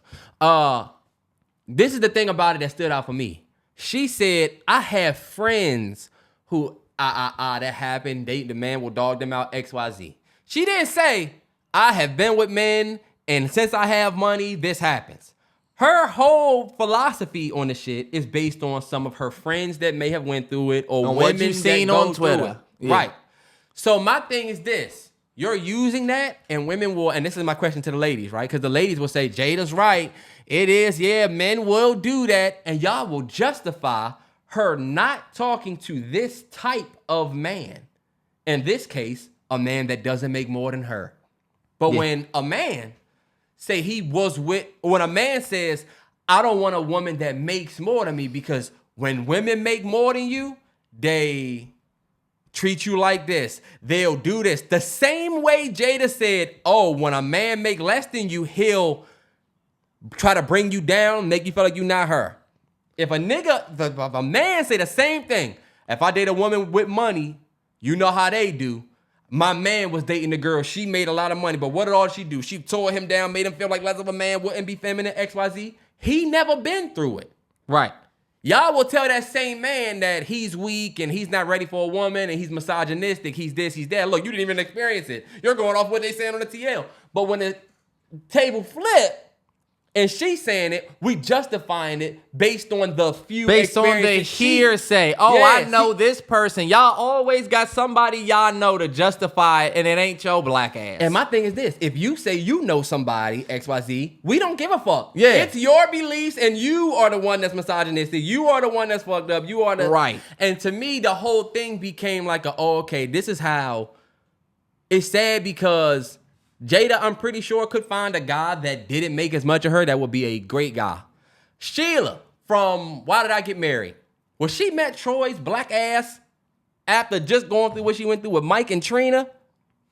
This is the thing about it that stood out for me. She said, I have friends who, that happened. The man will dog them out, XYZ. She didn't say, I have been with men, and since I have money, this happens. Her whole philosophy on the shit is based on some of her friends that may have went through it, or women you've seen that go on Twitter. Yeah. Right. So my thing is this. You're using that, and women will, and this is my question to the ladies, right? Because the ladies will say, Jada's right. It is, yeah, men will do that, and y'all will justify her not talking to this type of man. In this case, a man that doesn't make more than her. But when a man when a man says, I don't want a woman that makes more than me, because when women make more than you, they treat you like this. They'll do this. The same way Jayda said, when a man make less than you, he'll try to bring you down, make you feel like you're not her. If a man say the same thing, if I date a woman with money, you know how they do. My man was dating a girl. She made a lot of money, but what did all she do? She tore him down, made him feel like less of a man, wouldn't be feminine, XYZ. He never been through it. Right. Y'all will tell that same man that he's weak and he's not ready for a woman and he's misogynistic, he's this, he's that. Look, you didn't even experience it. You're going off what they saying on the TL. But when the table flip, and she's saying it, we justifying it based on the few Based on the experiences hearsay. Oh, Yeah, I know this person. Y'all always got somebody y'all know to justify it, and it ain't your black ass. And my thing is this: if you say you know somebody XYZ, we don't give a fuck. Yeah. It's your beliefs, and you are the one that's misogynistic. You are the one that's fucked up. You are the Right. And to me, the whole thing became like okay, this is how. It's sad because Jayda, I'm pretty sure, could find a guy that didn't make as much of her that would be a great guy. Sheila from Why Did I Get Married? When she met Troy's black ass after just going through what she went through with Mike and Trina,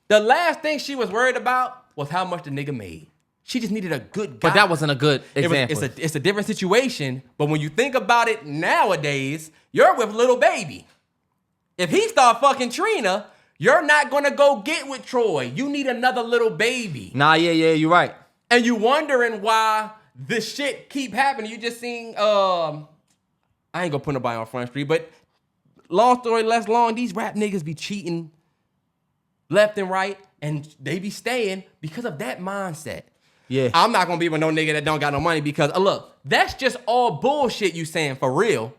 the last thing she was worried about was how much the nigga made. She just needed a good guy. But that wasn't a good example. It's a different situation. But when you think about it nowadays, you're with Little Baby. If he start fucking Trina, you're not gonna go get with Troy. You need another Little Baby. Nah, yeah, you're right. And you wondering why this shit keep happening. You just seen, I ain't gonna put nobody on Front Street, but long story less long, these rap niggas be cheating left and right, and they be staying because of that mindset. Yeah. I'm not gonna be with no nigga that don't got no money because, look, that's just all bullshit you saying for real.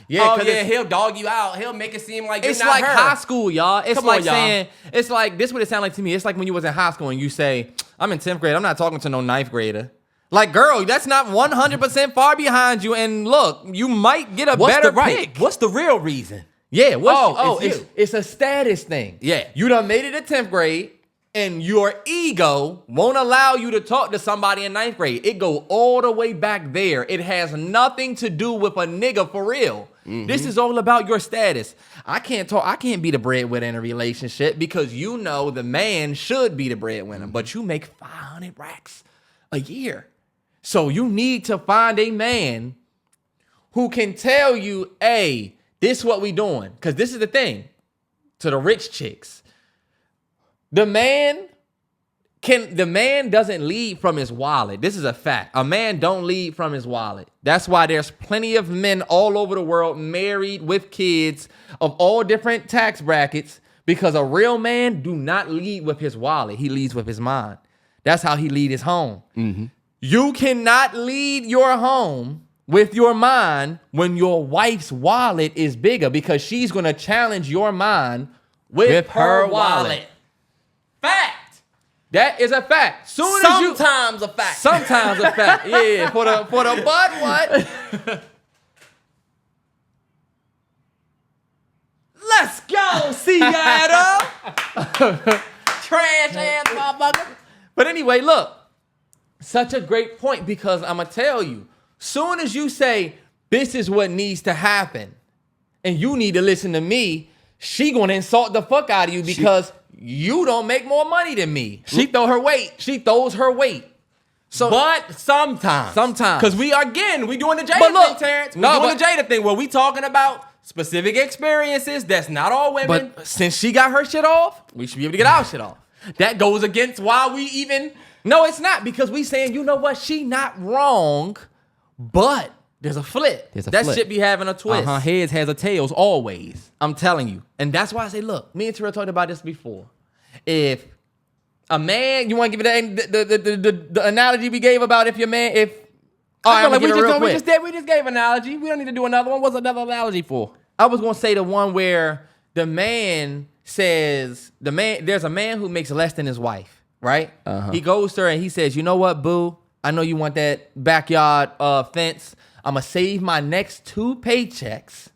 Yeah, He'll dog you out. He'll make it seem like it's you're not like her. high school, y'all. It's Come like on, y'all. saying, it's like, this what it sound like to me. It's like when you was in high school and you say, I'm in 10th grade, I'm not talking to no 9th grader. Like, girl, that's not 100% far behind you. And look, you might get a better pick. What's the real reason? Yeah. It's you. It's a status thing. Yeah. You done made it to 10th grade, and your ego won't allow you to talk to somebody in 9th grade. It go all the way back there. It has nothing to do with a nigga for real. Mm-hmm. This is all about your status. I can't be the breadwinner in a relationship because you know the man should be the breadwinner, but you make 500 racks a year. So you need to find a man who can tell you, hey, this is what we doing. Because this is the thing to the rich chicks. The man doesn't lead from his wallet. This is a fact. A man don't lead from his wallet. That's why there's plenty of men all over the world married with kids of all different tax brackets, because a real man do not lead with his wallet. He leads with his mind. That's how he lead his home. Mm-hmm. You cannot lead your home with your mind when your wife's wallet is bigger, because she's going to challenge your mind with her wallet. Fact. That is a fact. Sometimes a fact. Sometimes a fact. Yeah, for the butt what? Let's go, Seattle. Trash ass motherfucker. But anyway, look. Such a great point, because I'm going to tell you, soon as you say, this is what needs to happen, and you need to listen to me, she going to insult the fuck out of you because you don't make more money than me. She throw her weight. She throws her weight. So, but sometimes. Because we doing the Jayda thing, Terrance. We're doing the Jayda thing where we talking about specific experiences. That's not all women. But since she got her shit off, we should be able to get our shit off. That goes against why we even... No, it's not, because we saying, you know what, she not wrong, but there's a flip. That shit be having a twist. Heads has a tails always. I'm telling you. And that's why I say, look, me and Terrell talked about this before. If a man, you want to give it the analogy we gave about if your man, if... I feel like we just gave an analogy. We don't need to do another one. What's another analogy for? I was going to say the one where the man says, there's a man who makes less than his wife. Right? He goes to her and he says, you know what, boo? I know you want that backyard fence. I'm going to save my next 2 paychecks.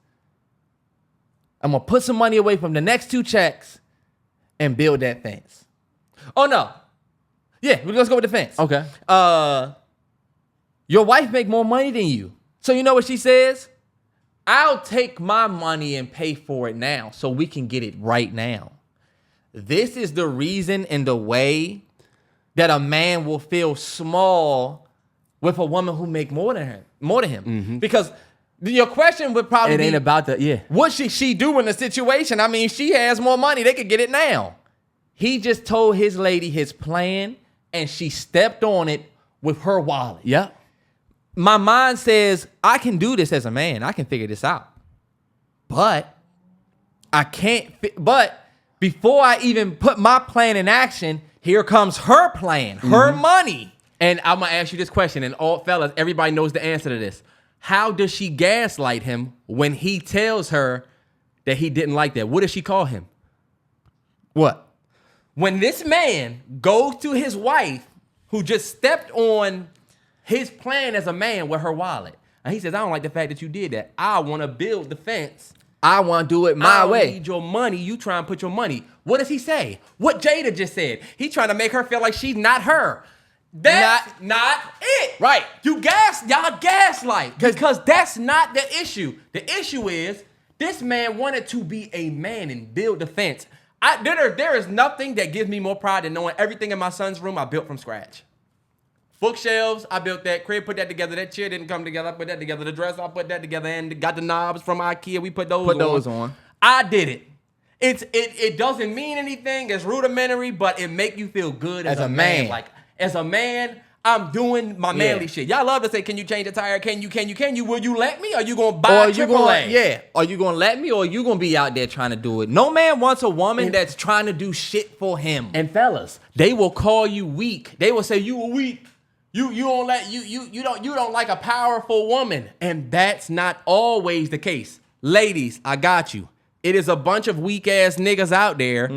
I'm going to put some money away from the next 2 checks and build that fence. Oh, no. Yeah, let's go with the fence. Okay. Your wife make more money than you. So you know what she says? I'll take my money and pay for it now so we can get it right now. This is the reason and the way that a man will feel small with a woman who make more than him. Mm-hmm. Because your question would probably be, ain't about that, yeah. What should she do in the situation? I mean, she has more money. They could get it now. He just told his lady his plan, and she stepped on it with her wallet. Yeah. My mind says, I can do this as a man. I can figure this out. But I can't... But before I even put my plan in action, here comes her plan, her money. And I'm gonna ask you this question, and all fellas, everybody knows the answer to this. How does she gaslight him when he tells her that he didn't like that? What does she call him? What? When this man goes to his wife, who just stepped on his plan as a man with her wallet, and he says, I don't like the fact that you did that. I want to build the fence. I want to do it my way. I need your money. You try and put your money. What does he say? What Jayda just said. He trying to make her feel like she's not her. That's not it. Right. Y'all gaslight. Because that's not the issue. The issue is this man wanted to be a man and build the fence. There is nothing that gives me more pride than knowing everything in my son's room I built from scratch. Bookshelves, I built that. Crib, put that together. That chair didn't come together. I put that together. The dresser, I put that together. And got the knobs from IKEA. We put those on. I did it. It doesn't mean anything. It's rudimentary, but it make you feel good as a man. Like, as a man, I'm doing my manly shit. Y'all love to say, can you change the tire? Can you? Will you let me? Or you gonna buy AAA? Yeah. Are you gonna let me, or you gonna be out there trying to do it? No man wants a woman that's trying to do shit for him. And fellas, they will call you weak. They will say you are weak. You don't like a powerful woman. And that's not always the case. Ladies, I got you. It is a bunch of weak ass niggas out there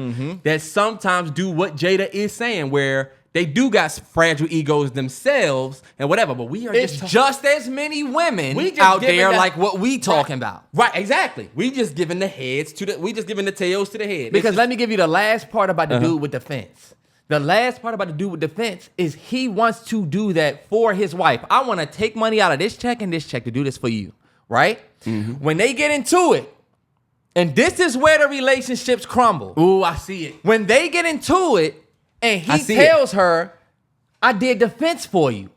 that sometimes do what Jayda is saying, where they do got fragile egos themselves and whatever, but we are just as many women out there like what we talking about. Right, exactly. We just giving the tails to the head. Because let me give you the last part about the dude with the fence. The last part about the dude with the fence is he wants to do that for his wife. I want to take money out of this check and this check to do this for you, right? When they get into it, and this is where the relationships crumble. Ooh, I see it. When they get into it, and he tells her, I did the fence for you.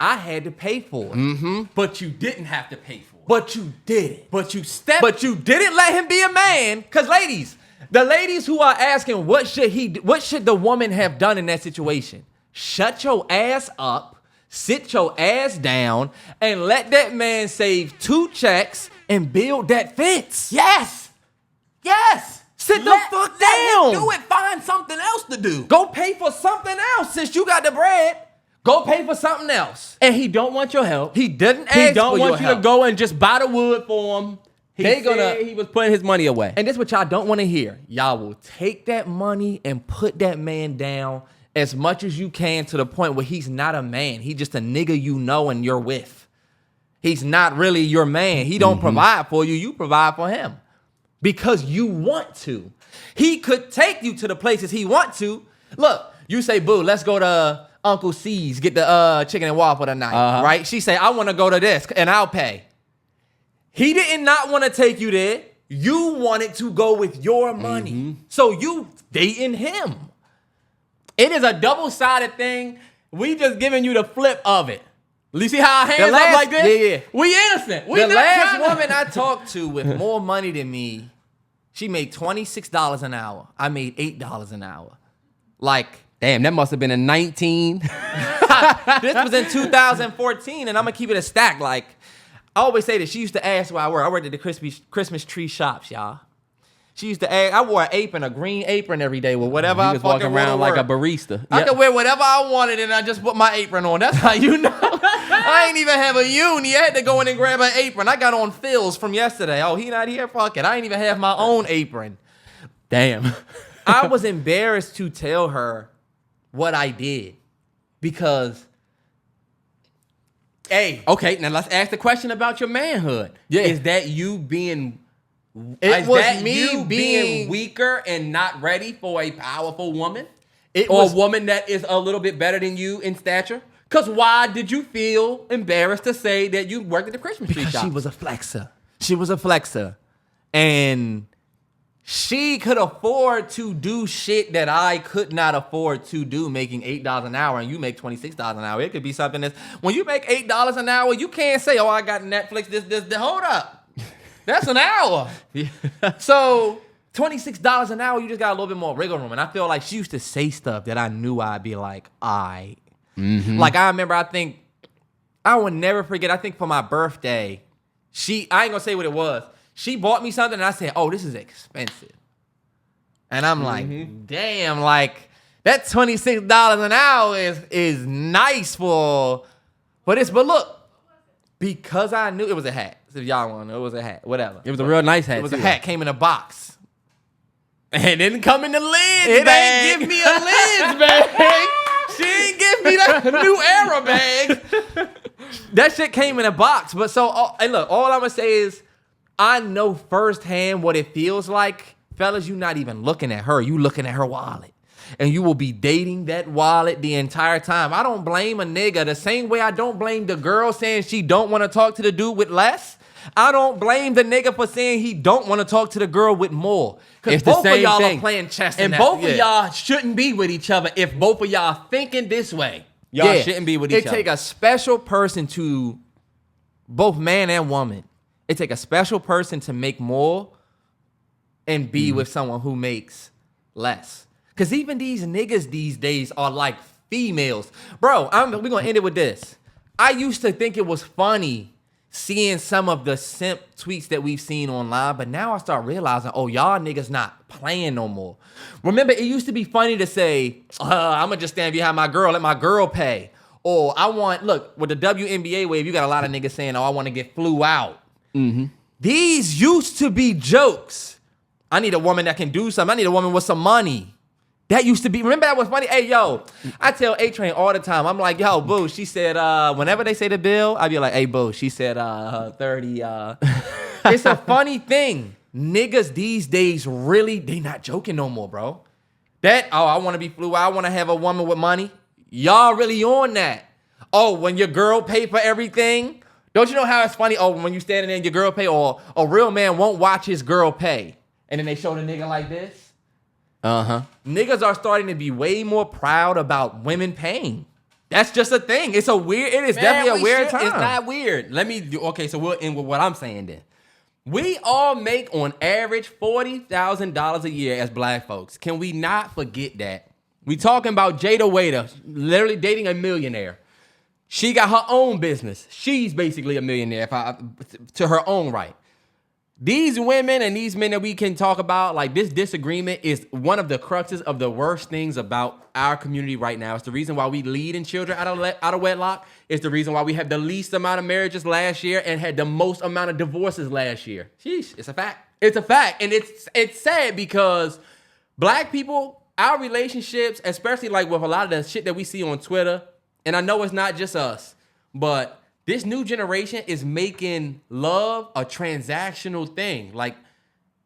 I had to pay for it. But you didn't have to pay for it. But you did it. But you stepped. But you didn't let him be a man. Because ladies, the ladies who are asking what should the woman have done in that situation? Shut your ass up, sit your ass down, and let that man save 2 checks and build that fence. Yes. Sit the fuck down. Do it. Find something else to do. Go pay for something else since you got the bread. Go pay for something else. And he don't want your help. He didn't ask He for don't your want you help. to go and just buy the wood for him. He was putting his money away. And this is what y'all don't want to hear. Y'all will take that money and put that man down as much as you can to the point where he's not a man. He's just a nigga you know and you're with. He's not really your man. He don't provide for you. You provide for him. Because you want to. He could take you to the places he want to. Look, you say, boo, let's go to Uncle C's, get the chicken and waffle tonight, right? She say, I want to go to this, and I'll pay. He did not want to take you there. You wanted to go with your money. So you dating him. It is a double-sided thing. We just giving you the flip of it. You see how our hands up like this? Yeah. We innocent. The last woman I talked to with more money than me, she made $26 an hour. I made $8 an hour. Like, damn, that must have been a 19. This was in 2014, and I'm going to keep it a stack. Like, I always say this. She used to ask where I work. I worked at the Christmas tree shops, y'all. She used to ask. I wore an apron, a green apron every day with whatever I fucking wanted. He was walking around like a barista. I could wear whatever I wanted, and I just put my apron on. That's how you know. I ain't even have a uni. I had to go in and grab an apron. I got on Phil's from yesterday. Oh, he not here? Fuck it. I ain't even have my own apron. Damn. I was embarrassed to tell her what I did because, hey. Okay, now let's ask the question about your manhood. Yeah. Is that you being... It was me being weaker and not ready for a powerful woman? A woman that is a little bit better than you in stature? Because why did you feel embarrassed to say that you worked at the Christmas tree shop? Because she was a flexer. She was a flexer. And she could afford to do shit that I could not afford to do, making $8 an hour, and you make $26 an hour. It could be something that's... When you make $8 an hour, you can't say, oh, I got Netflix, this. Hold up. That's an hour. So $26 an hour, you just got a little bit more wiggle room. And I feel like she used to say stuff that I knew I'd be like, I Like I remember, I will never forget, I think for my birthday, I ain't gonna say what it was. She bought me something and I said, oh, this is expensive. And I'm like, damn, like, That $26 an hour is nice for this. But look, because I knew it was a hat. So if y'all want to know, it was a hat. Whatever. It was a real nice hat. It was too. a hat. Came in a box. It didn't come in the lids. It bag. ain't give me a lids bag. She ain't give me that new era bag. That shit came in a box. But so, hey, look, all I'm going to say is I know firsthand what it feels like. Fellas, you not even looking at her. You looking at her wallet. And you will be dating that wallet the entire time. I don't blame a nigga the same way I don't blame the girl saying she don't want to talk to the dude with less. I don't blame the nigga for saying he don't want to talk to the girl with more. Because both of y'all are playing chess. And both of y'all shouldn't be with each other if both of y'all thinking this way. Y'all shouldn't be with each other. It take a special person to, both man and woman, it take a special person to make more and be with someone who makes less. Because even these niggas these days are like females. Bro, we're going to end it with this. I used to think it was funny seeing some of the simp tweets that we've seen online, but now I start realizing, oh, y'all niggas not playing no more. Remember, it used to be funny to say, I'm going to just stand behind my girl, let my girl pay. Or look, with the WNBA wave, you got a lot of niggas saying, oh, I want to get flew out. Mm-hmm. These used to be jokes. I need a woman that can do something. I need a woman with some money. That used to be, remember that was funny? Hey, yo, I tell A-Train all the time. I'm like, yo, boo, she said, whenever they say the bill, I be like, hey, boo, she said 30. It's a funny thing. Niggas these days really, they not joking no more, bro. I want to be flew out. I want to have a woman with money. Y'all really on that. Oh, when your girl pay for everything. Don't you know how it's funny? Oh, when you standing there and your girl pay, or a real man won't watch his girl pay. And then they show the nigga like this. Uh-huh. Niggas are starting to be way more proud about women paying. That's just a thing. It is definitely a weird time. It's not weird. So we'll end with what I'm saying then. We all make on average $40,000 a year as black folks. Can we not forget that? We talking about Jayda Wada, literally dating a millionaire. She got her own business. She's basically a millionaire to her own right. These women and these men that we can talk about, like this disagreement is one of the cruxes of the worst things about our community right now. It's the reason why we lead in children out of wedlock. It's the reason why we have the least amount of marriages last year and had the most amount of divorces last year. Sheesh, it's a fact. It's a fact. And it's sad because black people, our relationships, especially like with a lot of the shit that we see on Twitter, and I know it's not just us, but this new generation is making love a transactional thing. Like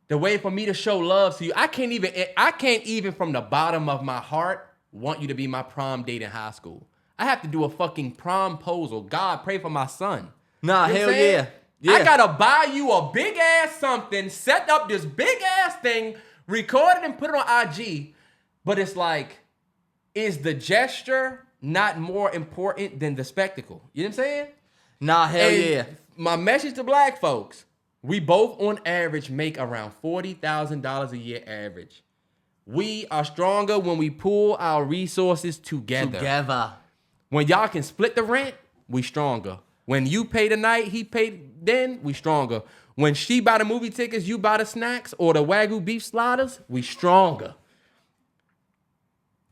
the way for me to show love to you, I can't even from the bottom of my heart want you to be my prom date in high school. I have to do a fucking promposal. God, pray for my son. Nah, you know hell yeah. I gotta buy you a big ass something, set up this big ass thing, record it and put it on IG. But it's like, is the gesture not more important than the spectacle? You know what I'm saying? Nah, hell yeah. My message to black folks, we both on average make around $40,000 a year average. We are stronger when we pool our resources together. When y'all can split the rent, we stronger. When you pay the night, he paid then, we stronger. When she buy the movie tickets, you buy the snacks or the Wagyu beef sliders, we stronger.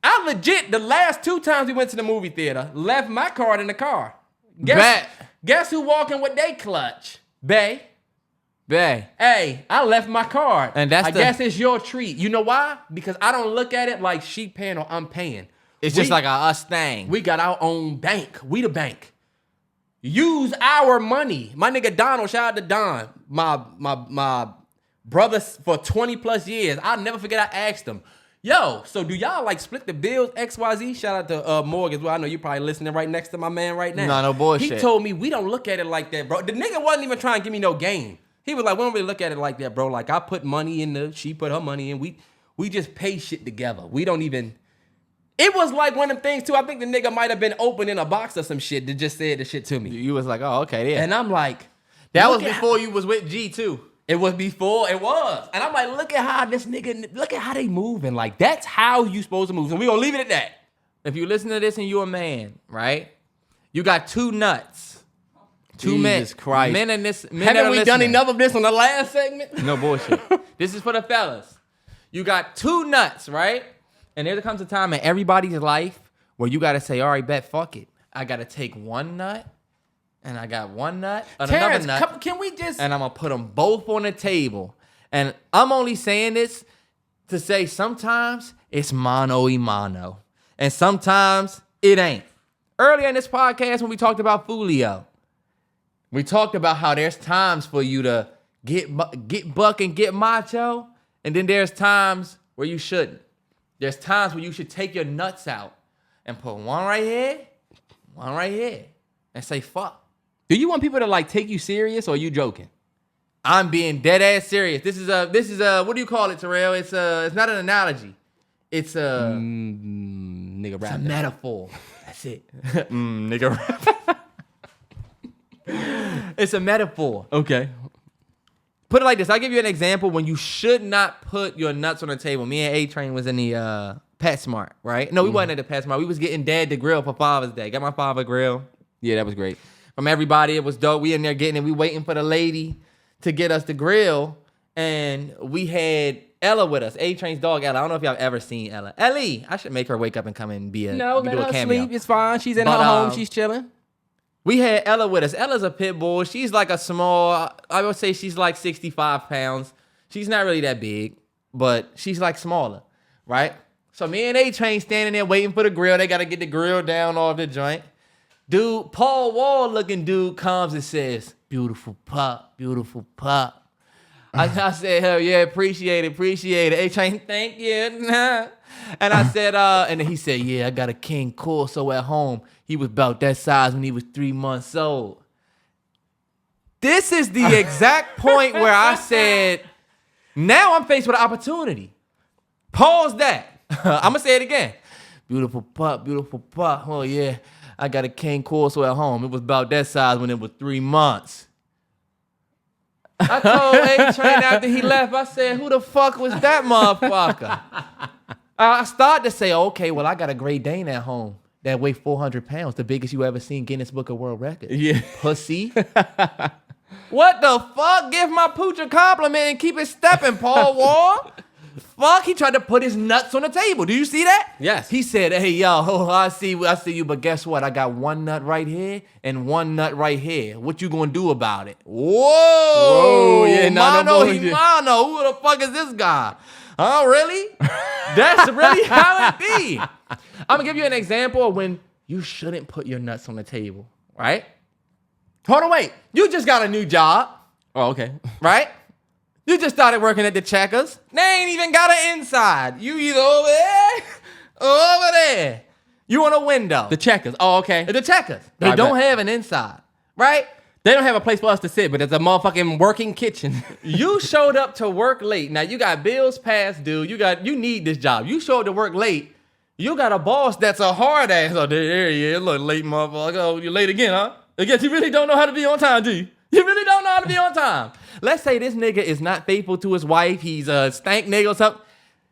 I legit, the last 2 times we went to the movie theater, left my card in the car. Guess who walking with they clutch? Bay. Hey, I left my card. And I guess it's your treat. You know why? Because I don't look at it like she paying or I'm paying. It's just like a us thing. We got our own bank. We the bank. Use our money. My nigga Donald, shout out to Don, my brother for 20 plus years. I'll never forget I asked him, yo, so do y'all like split the bills XYZ? Shout out to Morgan as well. I know you probably listening right next to my man right now. No bullshit. He told me we don't look at it like that, bro. The nigga wasn't even trying to give me no game. He was like, we don't really look at it like that, bro. Like I put money in she put her money in. We just pay shit together. We don't even. It was like one of them things too. I think the nigga might have been opening a box or some shit that just said the shit to me. You was like, oh, okay, yeah. And I'm like, that was before you was with G too. It was before, it was. And I'm like, look at how they moving. Like, that's how you supposed to move. So we gonna leave it at that. If you listen to this and you're a man, right? You got 2 nuts. 2 men. Jesus Christ. Men Haven't we done enough of this on the last segment? No bullshit. This is for the fellas. You got 2 nuts, right? And there comes a time in everybody's life where you got to say, all right, bet, fuck it. I got to take one nut, and I got one nut, and Terrance, another nut. can we just... And I'm going to put them both on the table. And I'm only saying this to say sometimes it's mano y mano. And sometimes it ain't. Earlier in this podcast when we talked about Fulio, we talked about how there's times for you to get buck and get macho. And then there's times where you shouldn't. There's times where you should take your nuts out and put one right here, and say fuck. Do you want people to like take you serious, or are you joking? I'm being dead ass serious. This is a what do you call it, Terrell? It's not an analogy. It's a Nigga rap. It's a metaphor. That's it. Nigga rap. It's a metaphor. Okay. Put it like this. I'll give you an example when you should not put your nuts on the table. Me and A-Train was in the PetSmart, right? No, we wasn't at the PetSmart. We was getting Dad the grill for Father's Day. Got my father grill. Yeah, that was great. From everybody. It was dope. We in there getting it. We waiting for the lady to get us the grill. And we had Ella with us. A-Train's dog, Ella. I don't know if y'all ever seen Ella. Ellie. I should make her wake up and come and do Let a her cameo. sleep. It's fine. She's in her home. She's chilling. We had Ella with us. Ella's a pit bull. She's like a small, I would say she's like 65 pounds. She's not really that big, but she's like smaller, right? So me and A-Train standing there waiting for the grill. They got to get the grill down off the joint. Dude, Paul Wall looking dude comes and says, beautiful pup, beautiful pup. I said, hell yeah, appreciate it. A-Train, thank you. And I said, and then he said, yeah, I got a King Corso at home. He was about that size when he was 3 months old. This is the exact point where I said, now I'm faced with an opportunity. Pause that. I'm going to say it again. Beautiful pup, beautiful pup. Oh, yeah, I got a King Corso at home. It was about that size when it was 3 months. I told A-Train after he left, I said, who the fuck was that motherfucker? I started to say, okay, well, I got a Great Dane at home that weighed 400 pounds, the biggest you ever seen Guinness Book of World Records. Yeah. Pussy. What the fuck? Give my pooch a compliment and keep it stepping, Paul Wall. Fuck, he tried to put his nuts on the table. Do you see that? Yes. He said, hey, yo, I see you, but guess what? I got one nut right here and one nut right here. What you gonna do about it? Whoa, yeah, mano, bullshit. Who the fuck is this guy? Oh, really? That's really how it be. I'm gonna give you an example of when you shouldn't put your nuts on the table, right? Hold on, wait. You just got a new job, Oh, okay. right? You just started working at the Checkers. They ain't even got an inside. You either over there or over there. You on a window. The Checkers. Oh, okay. The Checkers. They I don't bet. have an inside, right? They don't have a place for us to sit, but it's a motherfucking working kitchen. You showed up to work late. Now you got bills past due. You need this job. You showed up to work late. You got a boss that's a hard ass. Oh, there he is. Look, late motherfucker. Oh, you're late again, huh? I guess you really don't know how to be on time, do you? You really don't know how to be on time. Let's say this nigga is not faithful to his wife. He's a stank nigga or something.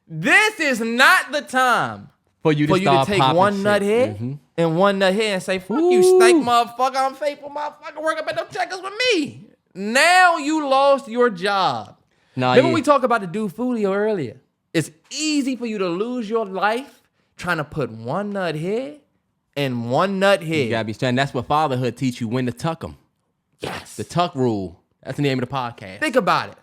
This is not the time For you to take one nut here and one nut here and say, fuck you, stank motherfucker. I'm faithful motherfucker. Work up at them Checkers with me. Now you lost your job. Nah, Remember yeah. we talked about the dude Fulio earlier. It's easy for you to lose your life trying to put one nut here and one nut here. You gotta be strong. That's what fatherhood teach you, when to tuck them. Yes. The tuck rule. That's the name of the podcast. Think about it.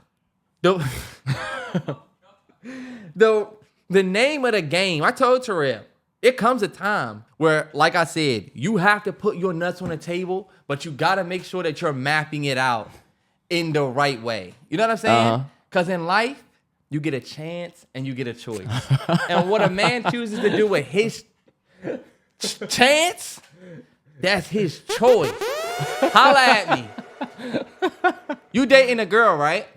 The name of the game, I told Terrell, it comes a time where, like I said, you have to put your nuts on the table, but you got to make sure that you're mapping it out in the right way. You know what I'm saying? Because in life, you get a chance and you get a choice. And what a man chooses to do with his chance, that's his choice. Holla at me. You dating a girl, right?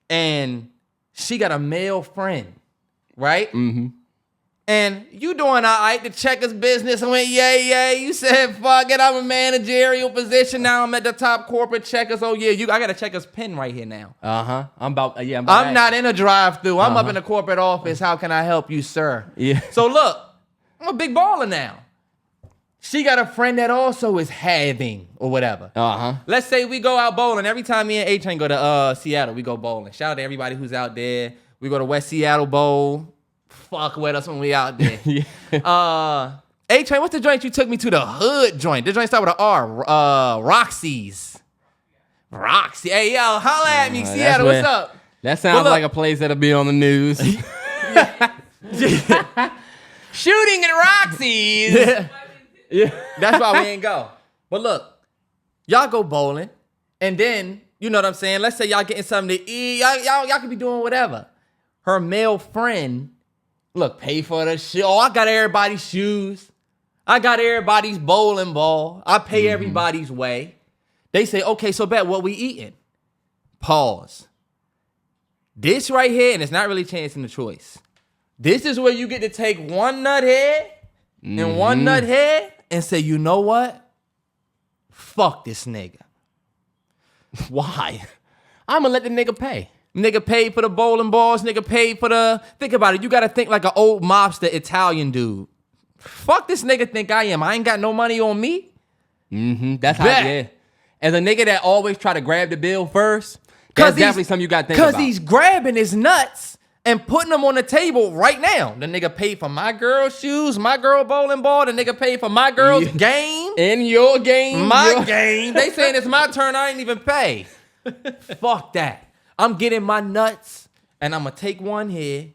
And she got a male friend, right? Mm-hmm. And you doing all right, the Checkers business went yay. You said, fuck it, I'm a managerial position. Now I'm at the top corporate Checkers. Oh yeah, I got a Checkers pen right here now. I'm about I'm not in a drive-thru. I'm up in the corporate office. How can I help you, sir? Yeah. So look, I'm a big baller now. She got a friend that also is having or whatever. Let's say we go out bowling. Every time me and A-Train go to Seattle, we go bowling. Shout out to everybody who's out there. We go to West Seattle Bowl. fuck with us when we out there. A-Train, what's the joint you took me to? The hood joint. The joint start with an R. Roxy's. Roxy. Hey, yo, holla at me. Seattle, what's up? That sounds like a place that'll be on the news. Shooting at Roxy's. Yeah. That's why we ain't go. But look, y'all go bowling, and then, you know what I'm saying? Let's say y'all getting something to eat. Y'all could be doing whatever. Her male friend, look, pay for the shit. Oh, I got everybody's shoes. I got everybody's bowling ball. I pay everybody's way. They say, okay, so bet what we eating? Pause. This right here, and it's not really changing the choice. This is where you get to take one nut head and one nut head and say, you know what? Fuck this nigga. Why? I'm gonna let the nigga pay. Nigga paid for the bowling balls. Nigga paid for the... Think about it. You got to think like an old mobster Italian dude. Fuck this nigga think I am. I ain't got no money on me. That's how, yeah. As a nigga that always try to grab the bill first, that's definitely something you got to think about. Because he's grabbing his nuts and putting them on the table right now. The nigga paid for my girl's shoes, my girl bowling ball. The nigga paid for my girl's game. In your game. My game. They saying it's my turn. I ain't even pay. Fuck that. I'm getting my nuts, and I'm going to take one here,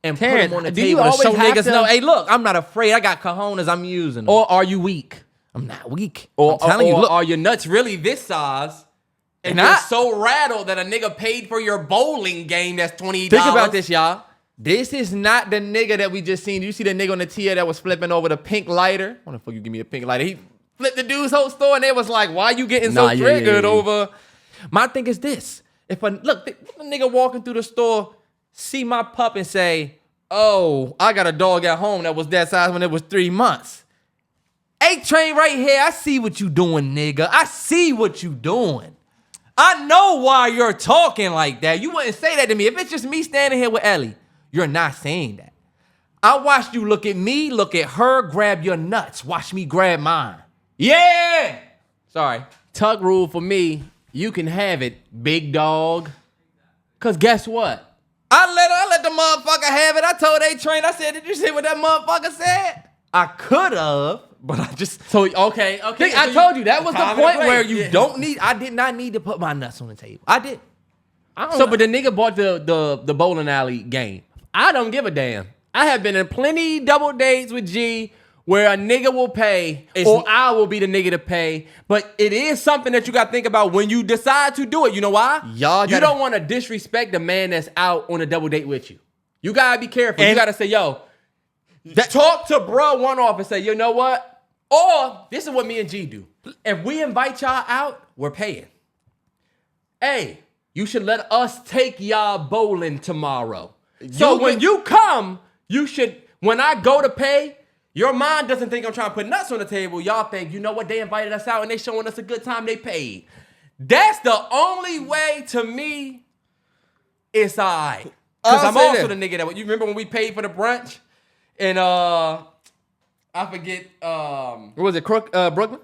and Terrance, put them on the do you table to always show have niggas, to- no, hey, look, I'm not afraid. I got cojones. I'm using them. Or are you weak? I'm not weak. Or, I'm telling you, look. are your nuts really this size? And Not- you're so rattled that a nigga paid for your bowling game that's $20. Think about this, y'all. This is not the nigga that we just seen. You see the nigga on the tier that was flipping over the pink lighter? Why the fuck you give me a pink lighter? He flipped the dude's whole store, and they was like, why you getting so triggered over? My thing is this. If a nigga walking through the store, see my pup and say, oh, I got a dog at home that was that size when it was 3 months. A-Train right here, I see what you doing, nigga. I see what you doing. I know why you're talking like that. You wouldn't say that to me. If it's just me standing here with Ellie, you're not saying that. I watched you look at me, look at her, grab your nuts. Watch me grab mine. Yeah! Sorry. Tuck rule for me, you can have it, big dog. Because guess what? I let the motherfucker have it. I told A-Train, I said, did you see what that motherfucker said? I could have, but I just... So, okay. I told you, that was the point where you don't need... I did not need to put my nuts on the table. I did. But the nigga bought the bowling alley game. I don't give a damn. I have been in plenty double dates with G where a nigga will pay or I will be the nigga to pay. But it is something that you got to think about when you decide to do it. You know why? You don't want to disrespect the man that's out on a double date with you. You got to be careful. You got to say, yo, talk to bruh one off and say, you know what? Or this is what me and G do. If we invite y'all out, we're paying. Hey, you should let us take y'all bowling tomorrow. So when you come, you should, when I go to pay, your mind doesn't think I'm trying to put nuts on the table. Y'all think, you know what, they invited us out and they showing us a good time, they paid. That's the only way to me it's all right. Because I'm also the nigga that, you remember when we paid for the brunch? And I forget. What was it, Brooklyn?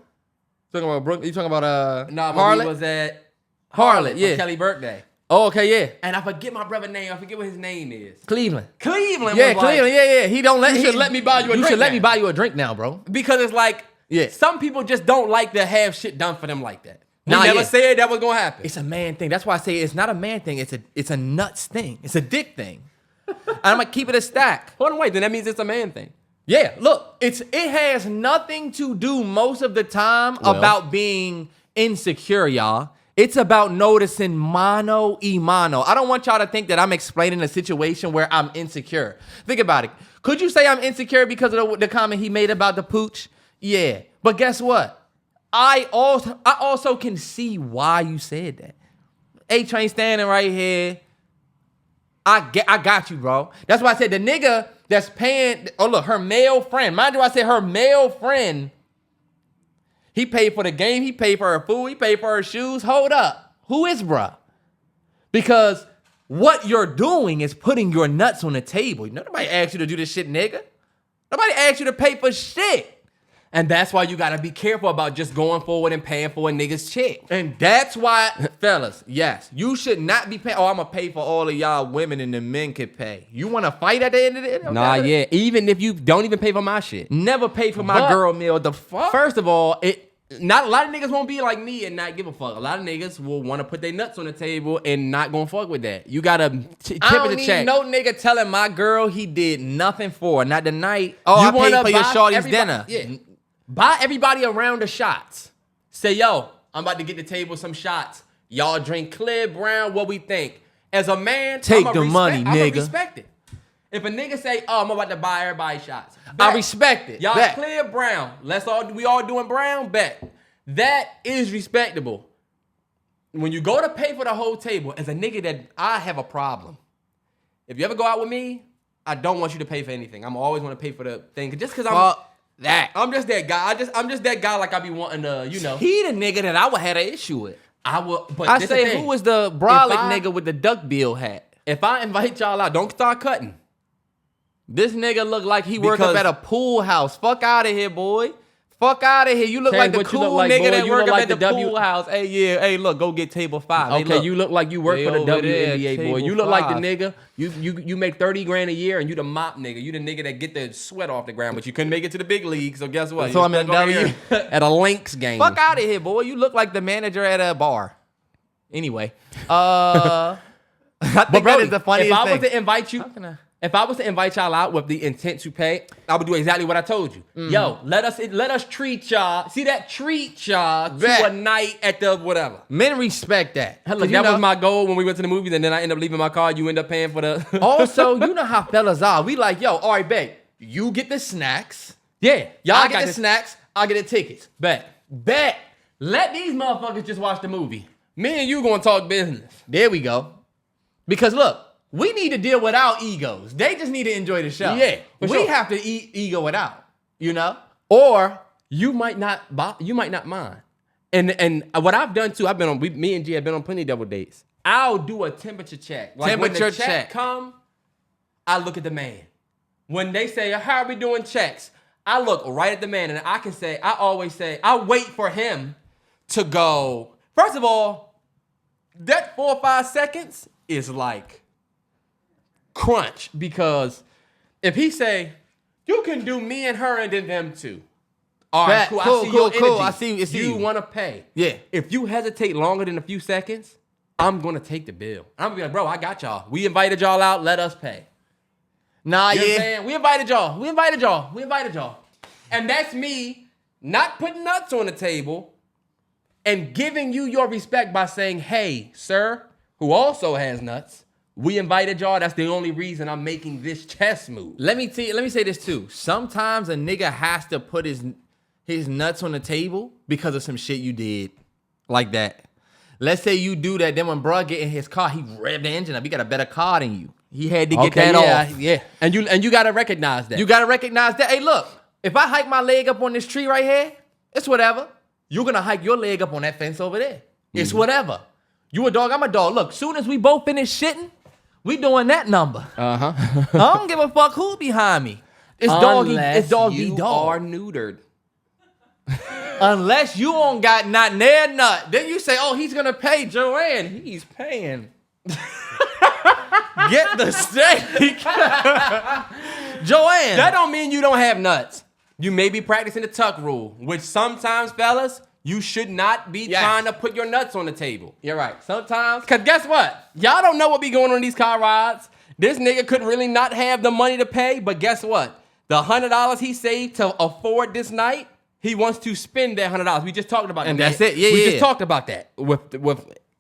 Talking about Brooklyn? You talking about Harlot? We was at Harlot, yeah. For Kelly's birthday. Oh, okay, yeah. And I forget my brother's name. I forget what his name is. Cleveland. Yeah, Cleveland, yeah. He don't let you should let me buy you a drink. You should let me now. buy you a drink now, bro. Because it's like, some people just don't like to have shit done for them like that. We never said that was gonna happen. It's a man thing. That's why I say it's not a man thing. It's a nuts thing. It's a dick thing. And I'm gonna keep it a stack. Hold on, wait. Then that means it's a man thing. Yeah, look, it has nothing to do most of the time about being insecure, y'all. It's about noticing mano y mano. I don't want y'all to think that I'm explaining a situation where I'm insecure. Think about it. Could you say I'm insecure because of the comment he made about the pooch? Yeah. But guess what? I also can see why you said that. A-Train standing right here. I got you, bro. That's why I said the nigga that's paying, oh look, her male friend. Mind you, I said her male friend. He paid for the game. He paid for her food. He paid for her shoes. Hold up. Who is bruh? Because what you're doing is putting your nuts on the table. Nobody asked you to do this shit, nigga. Nobody asked you to pay for shit. And that's why you gotta be careful about just going forward and paying for a nigga's chick. And that's why, fellas, yes, you should not be paying. Oh, I'm gonna pay for all of y'all women and the men can pay. You wanna fight at the end of the day? Nah, yeah. Even if you don't even pay for my shit. Never pay for my But- girl meal. The fuck? First of all, not a lot of niggas won't be like me and not give a fuck. A lot of niggas will want to put their nuts on the table and not gonna fuck with that. You gotta tip I it don't the need check. no nigga telling my girl he did nothing for her. Not the night. Oh, You I paid wanna for your buy shorty's everybody- dinner. Yeah. Buy everybody around the shots. Say, yo, I'm about to get the table some shots. Y'all drink clear, brown, what we think. As a man, Take I'ma the money, I'ma nigga. respect it. If a nigga say, oh, I'm about to buy everybody shots. I Bet. respect it. Y'all Bet. clear brown. We all doing brown, bet. That is respectable. When you go to pay for the whole table, as a nigga that I have a problem. If you ever go out with me, I don't want you to pay for anything. I'm always want to pay for the thing. Just because I'm just that guy. I'm just that guy like I be wanting to, you know. He the nigga that I would have an issue with. I will, but I this the say, thing. who was the brolic If I- nigga with the duck bill hat? If I invite y'all out, don't start cutting. This nigga look like he work up Because- at a pool house. Fuck out of here, boy. Fuck out of here. You look Tell like you the what you cool look like, nigga boy. that You work look up like at the the W- pool house. Hey, yeah. Hey, look, go get table 5. Hey, Okay, look. you look like you work They for the over there, WNBA, boy. table You look like the 5. nigga. You make 30 grand a year and you the mop nigga. You the nigga that get the sweat off the ground, but you couldn't make it to the big league. So guess what? So You I'm in stuck over W. here at a Lynx game. Fuck out of here, boy. You look like the manager at a bar. Anyway, I think But bro, that is the funniest if I thing. was to invite you, How can I- if I was to invite y'all out with the intent to pay, I would do exactly what I told you. Yo, let us treat y'all. See that treat y'all to Bet. a night at the whatever. Men respect that. Look, 'Cause you that was know- my goal when we went to the movies, and then I end up leaving my car. You end up paying for the. Also, you know how fellas are. We like, yo, all right, babe. You get the snacks. Yeah, Y'all I get got the this. snacks. I'll get the tickets. Bet. Bet. Let these motherfuckers just watch the movie. Me and you gonna talk business. There we go. Because look, we need to deal with our egos. They just need to enjoy the show. Yeah, for we sure. have to ego it out. You know? Or you might not mind. And what I've done too, me and G have been on plenty of double dates. I'll do a temperature check. Like when Temperature the check check. come, I look at the man. When they say, how are we doing checks? I look right at the man and I always say, I wait for him to go. First of all, that 4 or 5 seconds is like crunch, because if he say, you can do me and her and then them two. All right, Bet. cool. Cool, I see cool, your cool. energy. I see you you. want to pay. Yeah. If you hesitate longer than a few seconds, I'm going to take the bill. I'm going to be like, bro, I got y'all. We invited y'all out. Let us pay. Nah, You know what I'm yeah. saying? We invited y'all. And that's me not putting nuts on the table and giving you your respect by saying, hey, sir, who also has nuts, we invited y'all. That's the only reason I'm making this chess move. Let me say this too. Sometimes a nigga has to put his nuts on the table because of some shit you did. Like that. Let's say you do that, then when bruh get in his car, he revved the engine up. He got a better car than you. He had to get that off. Yeah. And you got to recognize that. You gotta recognize that. Hey, look, if I hike my leg up on this tree right here, it's whatever. You're gonna hike your leg up on that fence over there. It's whatever. You a dog, I'm a dog. Look, soon as we both finish shitting, we doing that number. I don't give a fuck who behind me. It's doggy. It's dog you eat dog. are neutered. Unless you don't got not near nut, then you say, oh, he's gonna pay Joanne. He's paying. Get the steak. Joanne. That don't mean you don't have nuts. You may be practicing the tuck rule, which sometimes, fellas, you should not be Yes. trying to put your nuts on the table. You're right. Sometimes. Cause guess what? Y'all don't know what be going on in these car rides. This nigga could really not have the money to pay, but guess what? The $100 he saved to afford this night, he wants to spend that $100. We just talked about And that. that's it. Yeah, we yeah. just talked about that. With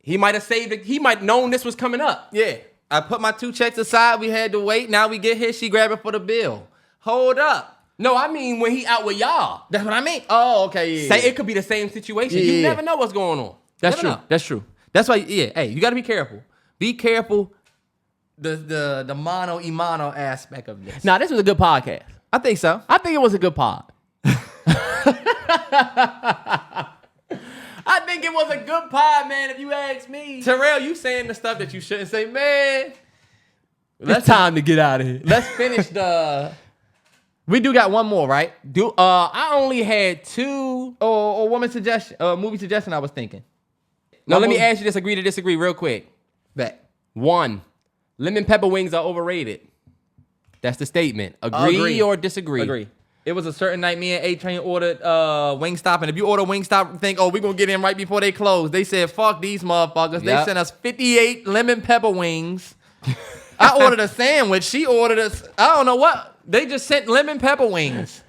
he might have saved it. He might known this was coming up. Yeah. I put my 2 checks aside. We had to wait. Now we get here. She grabbing for the bill. Hold up. No, I mean when he out with y'all. That's what I mean. Oh, okay. Yeah. Say it could be the same situation. You Yeah. never know what's going on. That's Never true. know. That's true. That's why. Yeah. Hey, you gotta be careful. Be careful. The mono imano aspect of this. Nah, this was a good podcast. I think so. I think it was a good pod. I think it was a good pod, man, if you ask me. Terrell, you saying the stuff that you shouldn't say, man. It's time to get out of here. Let's finish We do got one more, right? I only had 2. Or woman suggestion, movie suggestion. I was thinking. No, let me ask you this. Agree to disagree real quick. Bet. 1, lemon pepper wings are overrated. That's the statement. Agree or disagree? Agree. It was a certain night me and A-Train ordered Wingstop. And if you order Wingstop, think, oh, we going to get in right before they close. They said, fuck these motherfuckers. They sent us 58 lemon pepper wings. I ordered a sandwich. She ordered I don't know what. They just sent lemon pepper wings.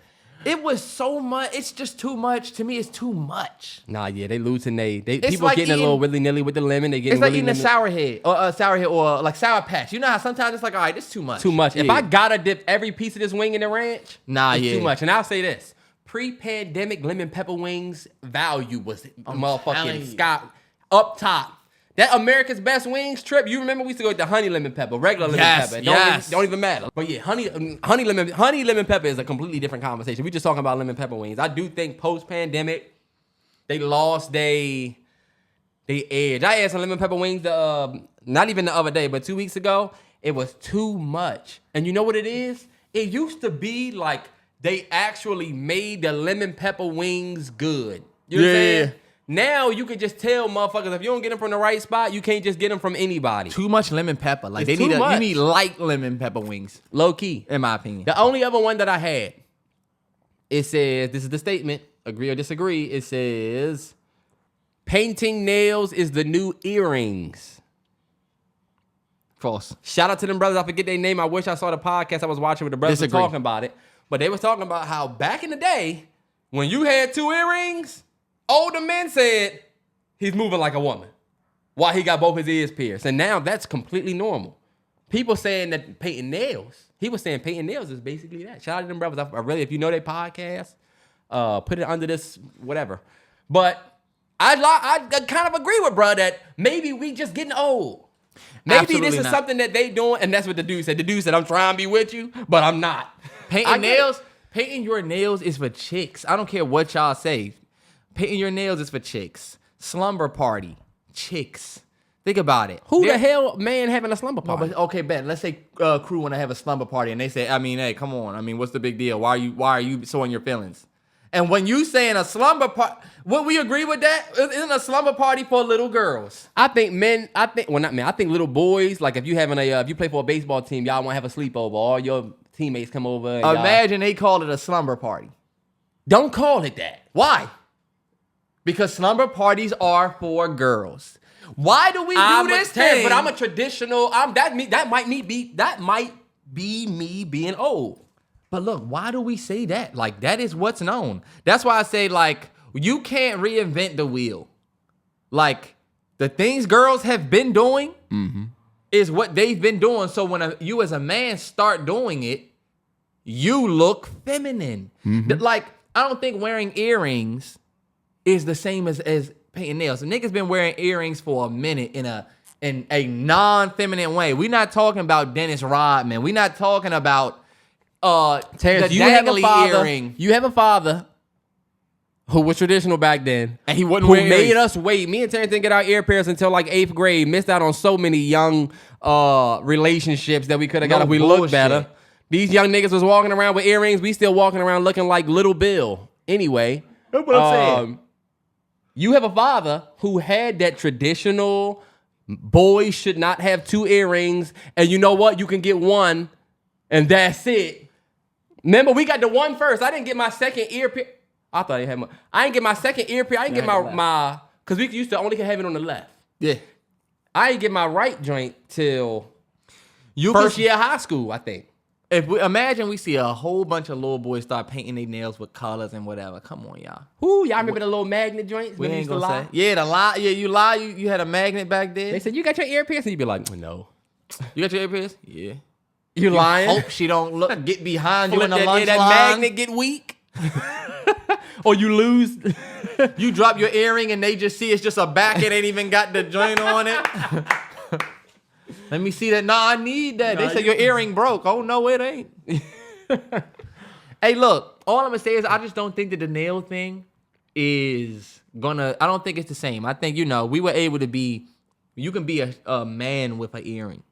It was so much. It's just too much. To me, it's too much. Nah, yeah, they losing people like getting a little willy-nilly with the lemon. They getting It's like eating a sour head or like Sour Patch. You know how sometimes it's like, all right, this is too much. Too much. Yeah. If I gotta dip every piece of this wing in the ranch, it's too much. And I'll say this. Pre-pandemic lemon pepper wings value was motherfucking sky up top. That America's Best Wings trip, you remember we used to go with the honey lemon pepper, regular lemon pepper. Don't even matter. But yeah, honey lemon pepper is a completely different conversation. We just talking about lemon pepper wings. I do think post-pandemic, they lost their edge. I had some lemon pepper wings, not even the other day, but 2 weeks ago. It was too much. And you know what it is? It used to be like they actually made the lemon pepper wings good. You know what I'm saying? Now you can just tell motherfuckers if you don't get them from the right spot, you can't just get them from anybody. Too much lemon pepper. Like It's you too much. need light lemon pepper wings. Low key. In my opinion. The only other one that I had, it says, this is the statement, agree or disagree, it says, painting nails is the new earrings. False. Shout out to them brothers. I forget their name. I wish I saw the podcast I was watching with the brothers Disagree. talking about it. But they was talking about how back in the day, when you had 2 earrings, older men said, he's moving like a woman while he got both his ears pierced. And now that's completely normal. People saying that painting nails, he was saying painting nails is basically that. Shout out to them brothers. I really, if you know their podcast, put it under this, whatever. But I kind of agree with bro that maybe we just getting old. Maybe Absolutely this is not. something that they doing, and that's what the dude said. The dude said, I'm trying to be with you, but I'm not. Painting your nails is for chicks. I don't care what y'all say. Painting your nails is for chicks. Slumber party, chicks. Think about it. Who the hell man having a slumber No, party? but okay, Ben. Let's say Krew want to have a slumber party, and they say, I mean, hey, come on. I mean, what's the big deal? Why are you showing your feelings? And when you saying a slumber party, would we agree with that? Isn't a slumber party for little girls? I think not men. I think little boys, like if you having if you play for a baseball team, y'all want to have a sleepover. All your teammates come over. And Imagine they call it a slumber party. don't call it that. Why? Because slumber parties are for girls. Why do we do this thing? But I'm a traditional. That might be me being old. But look, why do we say that? Like, that is what's known. That's why I say, like, you can't reinvent the wheel. Like, the things girls have been doing is what they've been doing. So when you as a man start doing it, you look feminine. Like, I don't think wearing earrings is the same as painting nails. So niggas been wearing earrings for a minute in a non-feminine way. We're not talking about Dennis Rodman. We're not talking about Terrance, the you have a dangly father. earring. You have a father who was traditional back then, And he wouldn't who wear made earrings. us wait. Me and Terrance didn't get our ear pierced until like 8th grade. Missed out on so many young relationships that we could have got No if we looked bullshit. better. These young niggas was walking around with earrings. We still walking around looking like Little Bill. Anyway, That's what I'm saying. you have a father who had that traditional boys should not have 2 earrings, and you know what? You can get one, and that's it. Remember, we got the one first. I didn't get my second ear pierce. I thought I had my. I didn't get my second ear pierce. I didn't get my because we used to only have it on the left. Yeah. I didn't get my right joint till You first can- year of high school, I think. If we imagine we see a whole bunch of little boys start painting their nails with colors and whatever. Come on, y'all. Who y'all remember the little magnet joints? We when we ain't used to gonna lie? say. Yeah, the lie. Yeah, you lie. You had a magnet back then. They said you got your ear pierced, and you'd be like, no, You got your ear pierced? Yeah. you lying. Hope she don't get behind you in the that, lunch that line. magnet get weak, or you lose. You drop your earring and they just see it's just a back. It ain't even got the joint on it. Let me see that. Nah, I need that. They said your earring broke. Oh, no, it ain't. Hey, look. All I'm going to say is I just don't think that the nail thing is going to... I don't think it's the same. I think, we were able to be... You can be a man with an earring.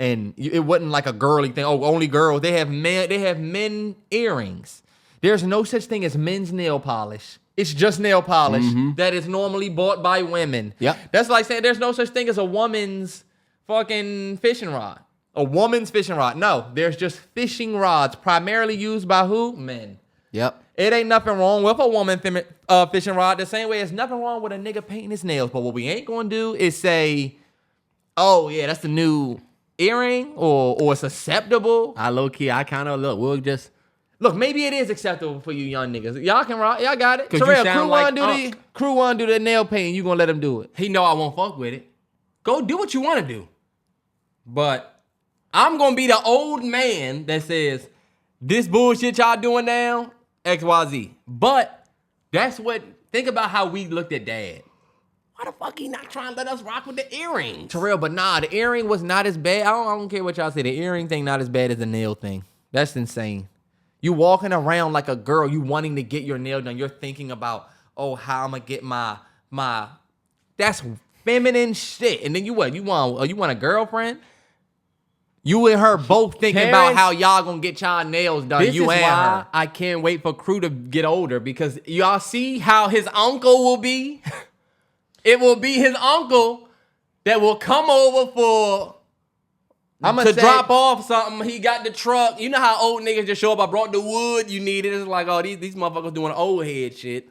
And it wasn't like a girly thing. Oh, only girls. They have men earrings. There's no such thing as men's nail polish. It's just nail polish that is normally bought by women. Yep. That's like saying there's no such thing as a woman's fucking fishing rod. A woman's fishing rod. No, there's just fishing rods primarily used by who? Men. Yep. It ain't nothing wrong with a woman fishing rod the same way there's nothing wrong with a nigga painting his nails. But what we ain't gonna do is say, oh yeah, that's the new earring or it's acceptable. I kind of Look, maybe it is acceptable for you young niggas. Y'all can rock. Y'all got it. 'Cause you Terrell, sound like Krew wanna do the nail painting. You gonna let him do it? He know I won't fuck with it. Go do what you want to do. But I'm going to be the old man that says, this bullshit y'all doing now, XYZ. But think about how we looked at dad. Why the fuck he not trying to let us rock with the earrings? Terrell, but nah, the earring was not as bad. I don't care what y'all say. The earring thing not as bad as the nail thing. That's insane. You walking around like a girl, you wanting to get your nail done. You're thinking about, oh, how I'm gonna get my that's feminine shit. And then you what? You want a girlfriend? You and her both thinking about how y'all gonna get y'all nails done. This is why I can't wait for Krew to get older, because y'all see how his uncle will be? It will be his uncle that will come over to drop off something. He got the truck. You know how old niggas just show up. I brought the wood you needed. It's like, oh, these motherfuckers doing old head shit.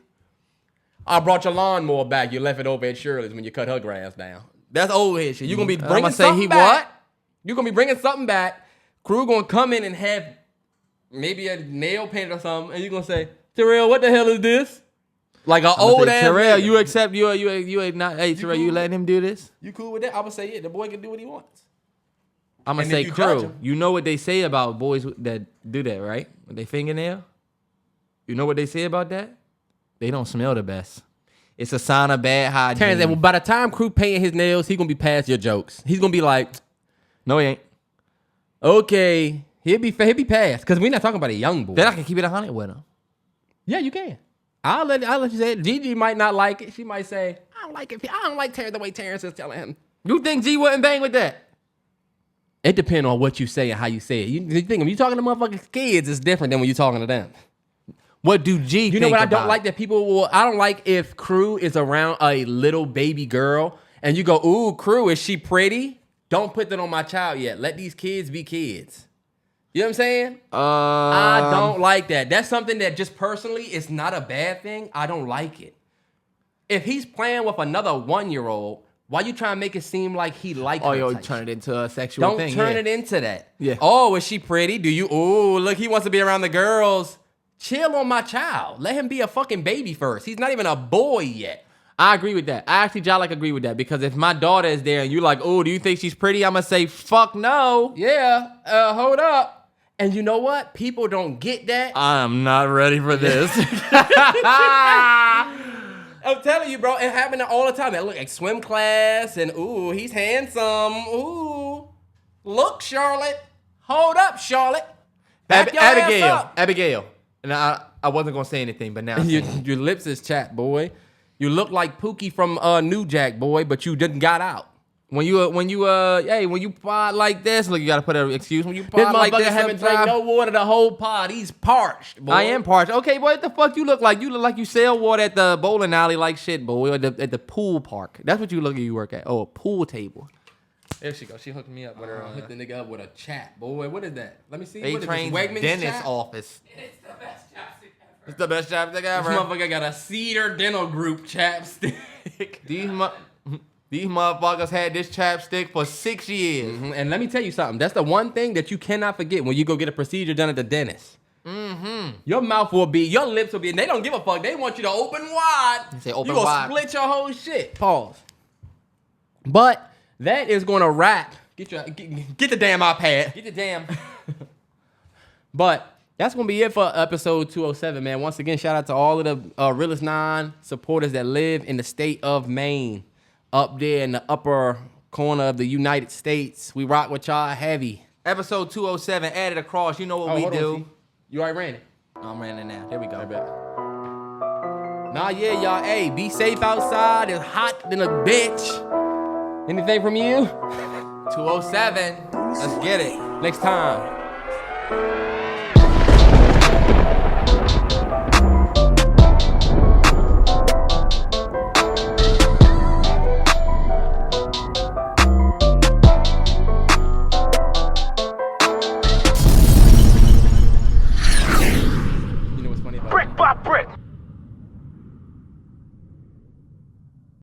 I brought your lawnmower back. You left it over at Shirley's when you cut her grass down. That's old head shit. You're going to be bringing something back. You're going to be bringing something back. Krew going to come in and have maybe a nail paint or something. And you're going to say, Terrell, what the hell is this? Like an old ass Terrell, nigga. you accept, you ain't not, hey, Terrell, you letting him do this? You cool with that? I would say, yeah, the boy can do what he wants. I'm going to say, Krew, you know what they say about boys that do that, right? With their fingernail? You know what they say about that? They don't smell the best. It's a sign of bad hygiene. Terrance, well, by the time Krew painting his nails, he going to be past your jokes. He's going to be like, no, he ain't. Okay, he'll be past, because we're not talking about a young boy. Then I can keep it 100 with him. Yeah, you can. I'll let you say it. Gigi might not like it. She might say, I don't like it. I don't like the way Terrance is telling him. You think G wouldn't bang with that? It depends on what you say and how you say it. You think when you talking to motherfucking kids, it's different than when you're talking to them. What do G think? You know what I don't about like? That people will. I don't like if Krew is around a little baby girl and you go, ooh, Krew, is she pretty? Don't put that on my child yet. Let these kids be kids. You know what I'm saying? I don't like that. That's something that just personally, it's not a bad thing. I don't like it. If he's playing with another 1-year-old, why you trying to make it seem like he like her? Oh, yo, type turn shit? it into a sexual thing. Don't turn it into that. Yeah. Oh, is she pretty? Do you? Oh, look, he wants to be around the girls. Chill on my child. Let him be a fucking baby first. He's not even a boy yet. I agree with that. I actually, Jolly, agree with that, because if my daughter is there and you're like, oh, do you think she's pretty? I'm going to say, fuck no. Yeah, hold up. And you know what? People don't get that. I'm not ready for this. I'm telling you, bro, it happened all the time. They look like swim class and, ooh, he's handsome. Ooh. Look, Charlotte. Hold up, Charlotte. Back your ass up. Abigail. And I wasn't going to say anything, but now. Your lips is chapped, boy. You look like Pookie from New Jack, boy, but you didn't got out. When you pod like this, look, you gotta put an excuse. When you pod like this, haven't drank no water the whole pod. He's parched, boy. I am parched. Okay, boy, what the fuck you look like? You look like you sell water at the bowling alley like shit, boy, or at the pool park. That's what you look like you work at. Oh, a pool table. There she goes. She hooked me up with her. Hooked the nigga up with a chat, boy. What is that? Let me see. A-Train's dentist office. It's the best chapstick ever. It's the best chapstick ever. This motherfucker got a Cedar Dental Group chapstick. These motherfuckers had this chapstick for 6 years. Mm-hmm. And let me tell you something. That's the one thing that you cannot forget when you go get a procedure done at the dentist. Mm-hmm. Your mouth will be, your lips will be, and they don't give a fuck. They want you to open wide. You say open gonna wide. Split your whole shit. Pause. But that is going to wrap. Get the damn iPad. Get the damn. But that's going to be it for episode 207, man. Once again, shout out to all of the Realest 9 supporters that live in the state of Maine. Up there in the upper corner of the United States. We rock with y'all heavy. Episode 207, added across. You know what we do. You already ran it. No, I'm running now. There we go. I bet. Nah, yeah, y'all. Hey, be safe outside. It's hot than a bitch. Anything from you? 207. Let's get it. Next time.